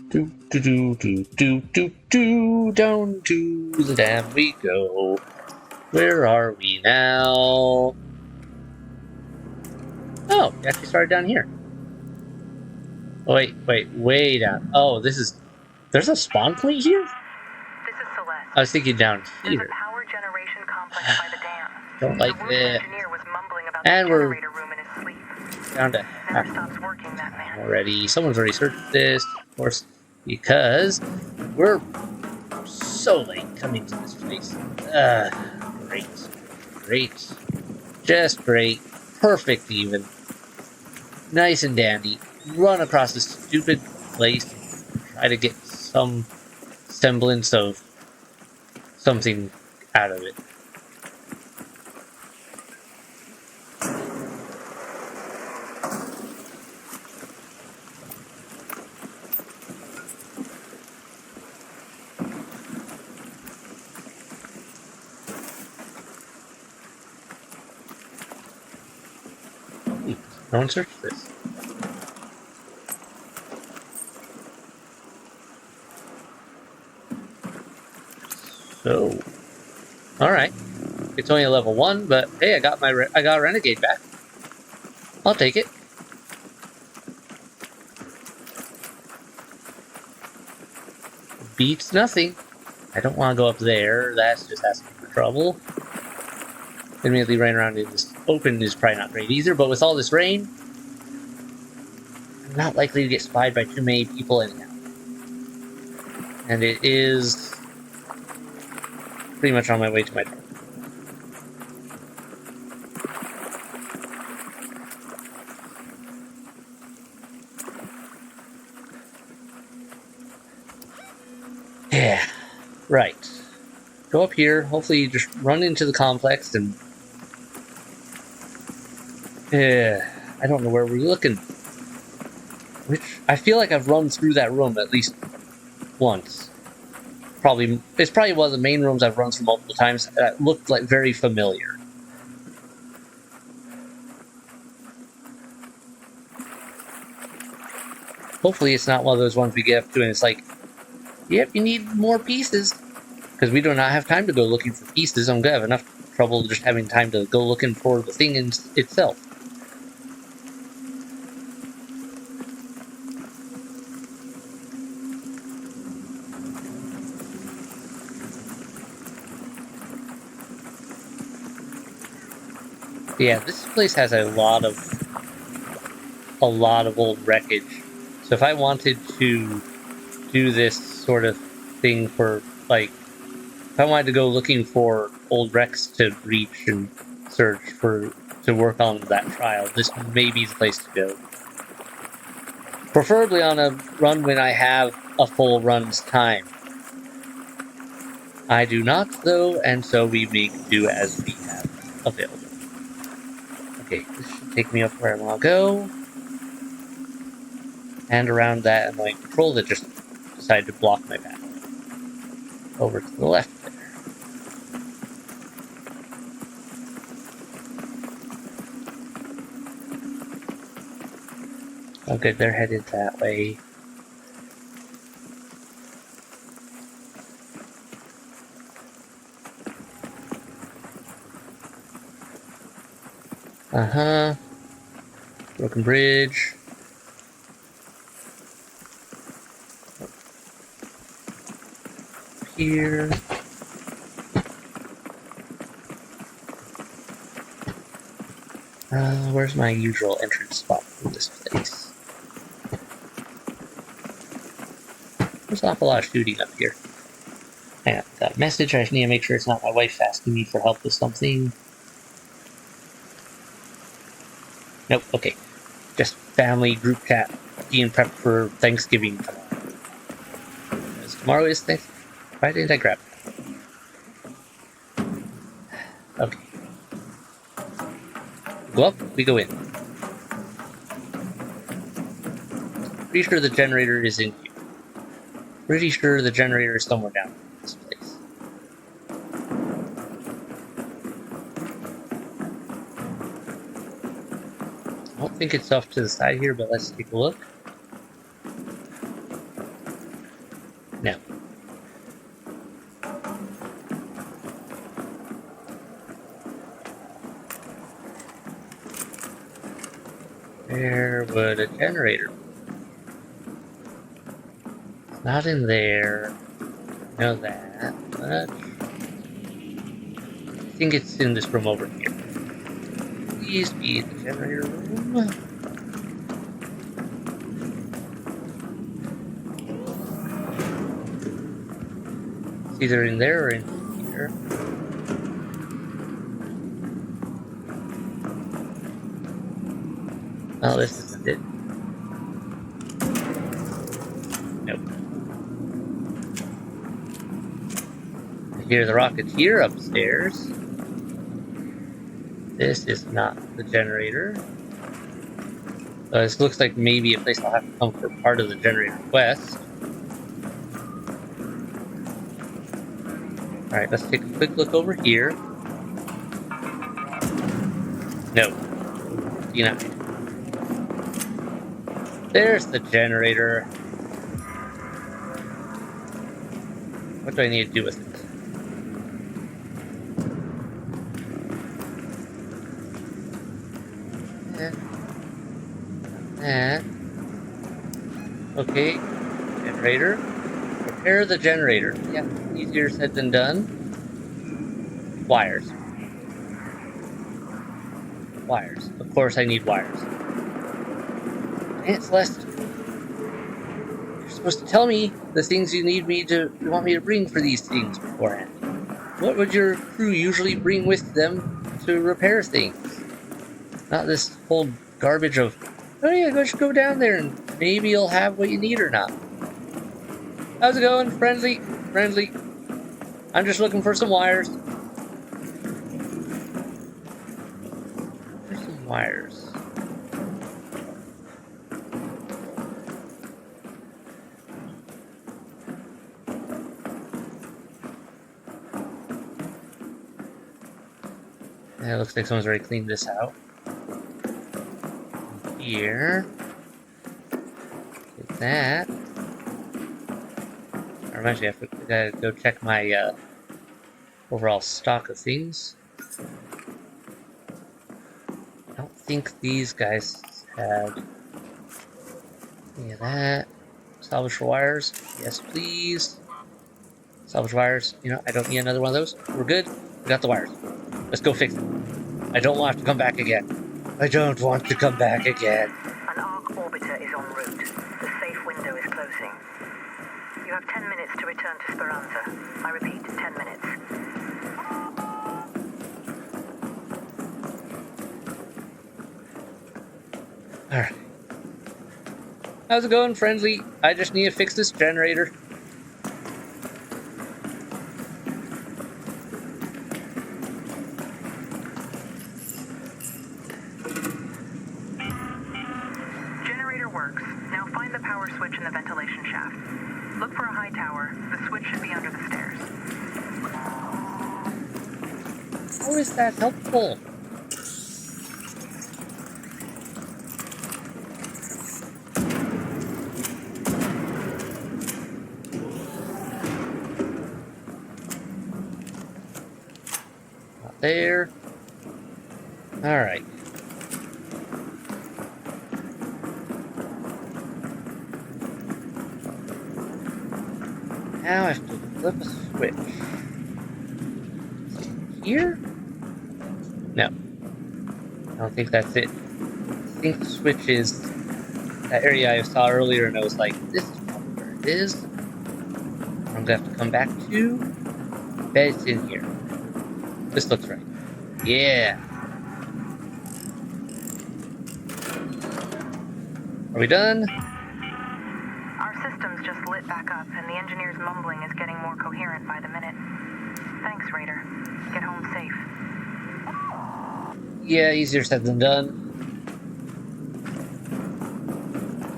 Do do do do do do do. Down to the dam we go. Where are we now? Oh, we actually started down here. Oh, wait, way down. Oh, this is... There's a spawn point here? This is Celeste. I was thinking down There's here. a power generation complex by the dam. Don't like the that. engineer was mumbling about And the we're generator room in his sleep. down to Never half stops working, that man. already. Someone's already searched this, of course, because we're so late coming to this place. Great. Great. Just great. Perfect even. Nice and dandy. Run across this stupid place and try to get some semblance of something out of it. No one searched this. So, all right. It's only a level 1, but hey, I got a Renegade back. I'll take it. Beats nothing. I don't want to go up there. That's just asking for trouble. Immediately running around in this open is probably not great either, but with all this rain, I'm not likely to get spied by too many people anyhow. And it is pretty much on my way to my target. Yeah, right. Go up here, hopefully you just run into the complex and... I don't know where we're looking. Which, I feel like I've run through that room at least once. It's probably one of the main rooms I've run through multiple times that looked like very familiar. Hopefully it's not one of those ones we get up to and it's like, yep, you need more pieces. Because we do not have time to go looking for pieces. I'm gonna have enough trouble just having time to go looking for the thing itself. Yeah, this place has a lot of old wreckage. So if I wanted to do this sort of thing for, like, if I wanted to go looking for old wrecks to reach and search for, to work on that trial, this may be the place to go. Preferably on a run when I have a full run's time. I do not, though, and so we make do as we have available. Okay, this should take me up where I want to go. And around that annoying control that just decided to block my path. Over to the left there. Oh good, they're headed that way. Uh-huh. Broken bridge. Here. Where's my usual entrance spot for this place? There's an awful lot of shooting up here. Hang on, got a message. I just need to make sure it's not my wife asking me for help with something. Nope, okay. Just family group chat being prepped for Thanksgiving tomorrow. Because tomorrow is Thanksgiving. Why didn't I grab it? Okay. Go up, we go in. Pretty sure the generator is in here. Pretty sure the generator is somewhere down in this place. I don't think it's off to the side here, but let's take a look. No. Where would a generator be? It's not in there. I know that, but I think it's in this room over here. Please be the generator room. It's either in there or in here. Oh, this isn't it. Nope. I hear the Rocketeer upstairs. This is not the generator. This looks like maybe a place I'll have to come for part of the generator quest. Alright, let's take a quick look over here. No. Denied. There's the generator. What do I need to do with it? Okay, generator. Repair the generator. Yeah, easier said than done. Wires. Wires. Of course I need wires. Aunt Celeste, you're supposed to tell me the things you want me to bring for these things beforehand. What would your crew usually bring with them to repair things? Not this whole garbage of, oh yeah, just go down there and maybe you'll have what you need or not. How's it going, friendly? Friendly. I'm just looking for some wires. There's some wires. Yeah, it looks like someone's already cleaned this out. Here. Take that. That reminds me, I gotta go check my overall stock of things. I don't think these guys had any of that. Salvage for wires. Yes, please. Salvage wires. You know, I don't need another one of those. We're good. We got the wires. Let's go fix it. I don't want to have to come back again. I don't want to come back again. An arc orbiter is en route. The safe window is closing. You have 10 minutes to return to Speranza. I repeat, 10 minutes. Alright. How's it going, friendly? I just need to fix this generator. Generator works. Now find the power switch in the ventilation shaft. Look for a high tower. The switch should be under the stairs. How is that helpful? Not there. Alright. Now I have to flip a switch. Here? No. I don't think that's it. I think the switch is that area I saw earlier, and I was like, this is probably where it is. I'm gonna have to come back to. Bet it's in here. This looks right. Yeah. Are we done? Our systems just lit back up, and the engineer's mumbling is getting more coherent by the minute. Thanks, Raider. Get home safe. Yeah, easier said than done.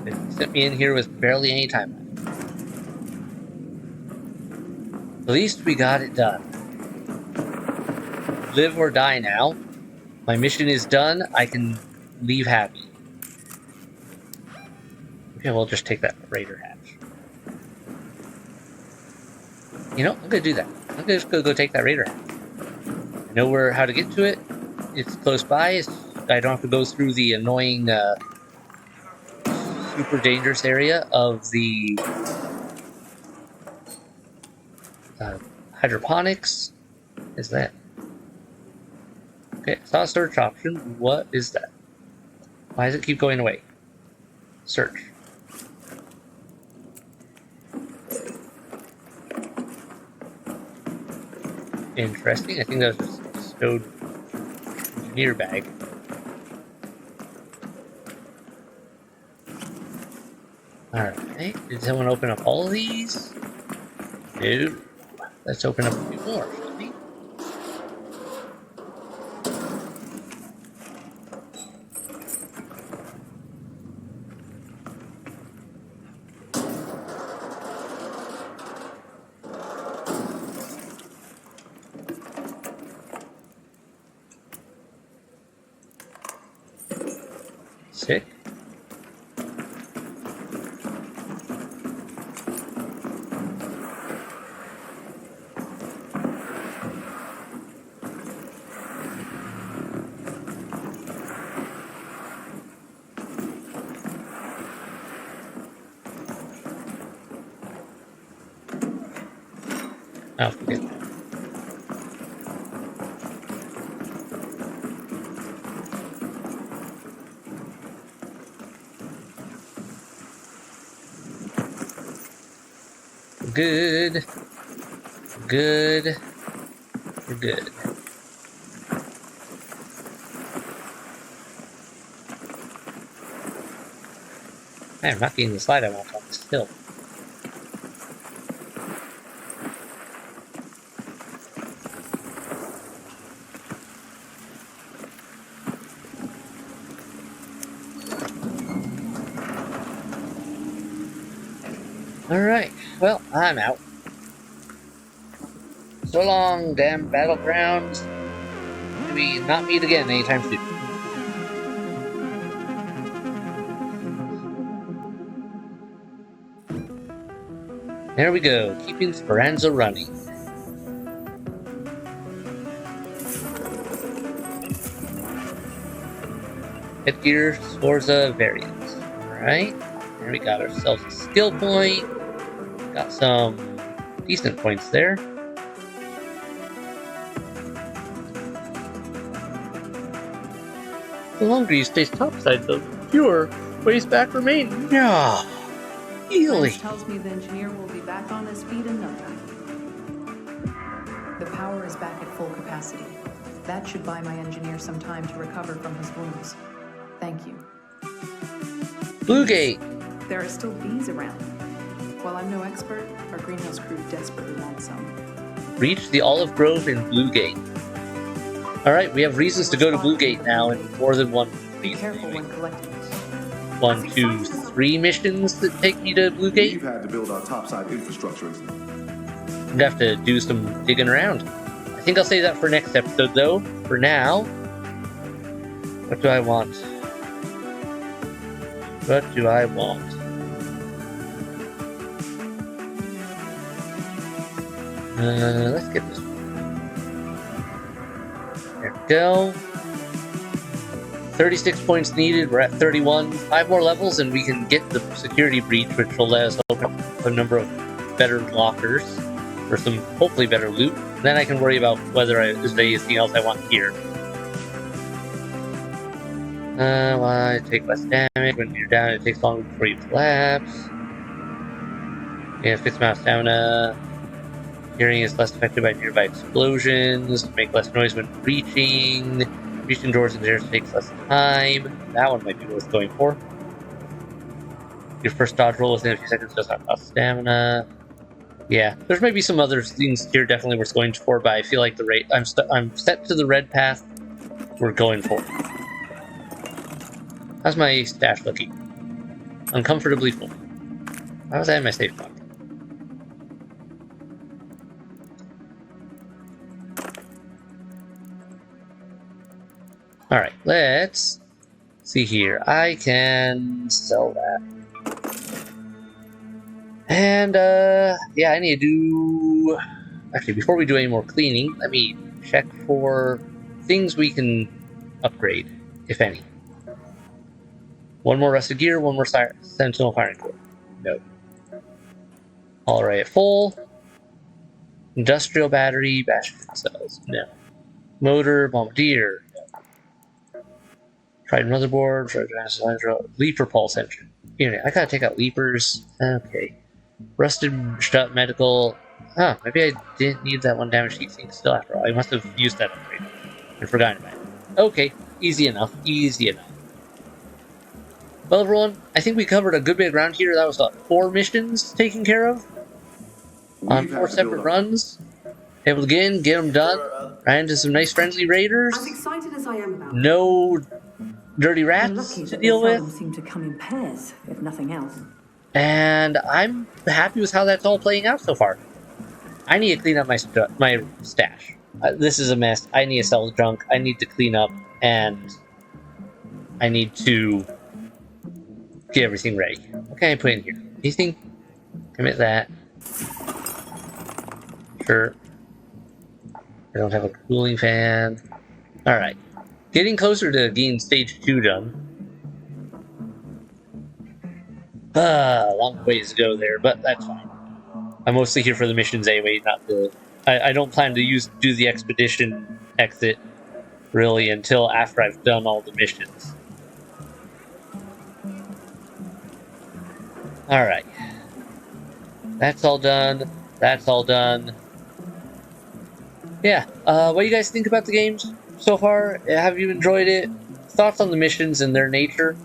They sent me in here with barely any time left. At least we got it done. Live or die now. My mission is done. I can leave happy. Okay, we'll just take that Raider hatch. You know, I'm gonna do that. I'm just gonna go take that Raider hatch. I know how to get to it. It's close by. I don't have to go through the annoying, super dangerous area of the hydroponics. Is that? Okay, I saw a search option. What is that? Why does it keep going away? Search. Interesting. I think that was just a stowed engineer bag. Alright. Did someone open up all of these? No. Let's open up a few more, shall we? Sick. Oh, forget that. Good. Good. We're good. Man, I'm not getting the slide I want on this hill. Alright, well, I'm out. So long, damn battlegrounds. Maybe not meet again anytime soon. There we go, keeping Speranza running. Headgear, Sforza, variant. Alright, there we got ourselves a skill point. Got some decent points there. The longer you stay topside, the fewer ways back remain. Yeah, really. Lance tells me the engineer will be back on his feet in no time. The power is back at full capacity. That should buy my engineer some time to recover from his wounds. Thank you. Bluegate. There are still bees around. While I'm no expert, our greenhouse crew desperately wants some. Reach the olive grove in Bluegate. Alright, we have reasons to go to Bluegate now in more than one Be reason. careful when collecting it. 1, 2, 3 missions that take me to Bluegate. We've had to build our topside infrastructure. I'm gonna have to do some digging around. I think I'll save that for next episode though. For now, what do I want? What do I want? Let's get this one. There we go. 36 points needed. We're at 31. 5 more levels and we can get the security breach, which will let us open up a number of better lockers for some hopefully better loot. Then I can worry about whether there's anything else I want here. Why take less damage when you're down? It takes longer before you collapse. Yeah, fixed amount of stamina. Hearing is less affected by nearby explosions. Make less noise when reaching. Reaching doors and stairs takes less time. That one might be worth going for. Your first dodge roll within a few seconds does not cost stamina. Yeah, there's maybe some other things here definitely worth going for, but I feel like the rate I'm set to the red path. We're going for. How's my stash looking? Uncomfortably full. How was that in my safe pocket? Alright, let's see here. I can sell that. And, yeah, I need to do... Actually, before we do any more cleaning, let me check for things we can upgrade, if any. One more rusted gear, one more sentinel firing core. No. All right, full. Industrial battery, bastion cells. No. Motor, bombardier. No. Tried motherboard, leaper pulse engine. Unit. I gotta take out leapers. Okay. Rusted shut medical. Oh, maybe I didn't need that one damage heat sink still after all. I must have used that upgrade and forgotten about it. Okay, easy enough. Easy enough. Well, everyone, I think we covered a good bit of ground here. That was 4 missions taken care of on 4 separate runs. Able to get in, get them done. Ran into some nice friendly raiders. As excited as I am about it. No dirty rats to deal with. Seem to come in pairs, if nothing else. And I'm happy with how that's all playing out so far. I need to clean up my stash. This is a mess. I need to sell junk. I need to clean up, and I need to get everything ready. What can I put in here? Anything? Commit that. Sure. I don't have a cooling fan. Alright. Getting closer to getting stage 2 done. Long ways to go there, but that's fine. I'm mostly here for the missions anyway, not the... I don't plan to do the expedition exit, really, until after I've done all the missions. Alright. That's all done. That's all done. Yeah, what do you guys think about the games so far? Have you enjoyed it? Thoughts on the missions and their nature?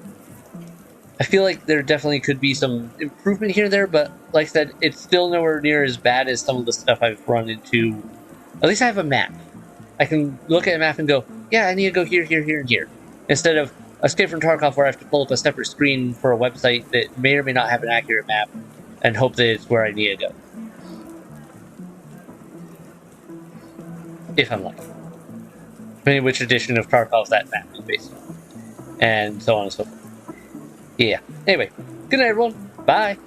I feel like there definitely could be some improvement here and there, but like I said, it's still nowhere near as bad as some of the stuff I've run into. At least I have a map. I can look at a map and go, yeah, I need to go here, here, here, and here. Instead of Escape from Tarkov where I have to pull up a separate screen for a website that may or may not have an accurate map. and hope that it's where I need to go. If I'm lucky. Depending which edition of Tarkov that map is based on. And so on and so forth. Yeah. Anyway, good night, everyone. Bye.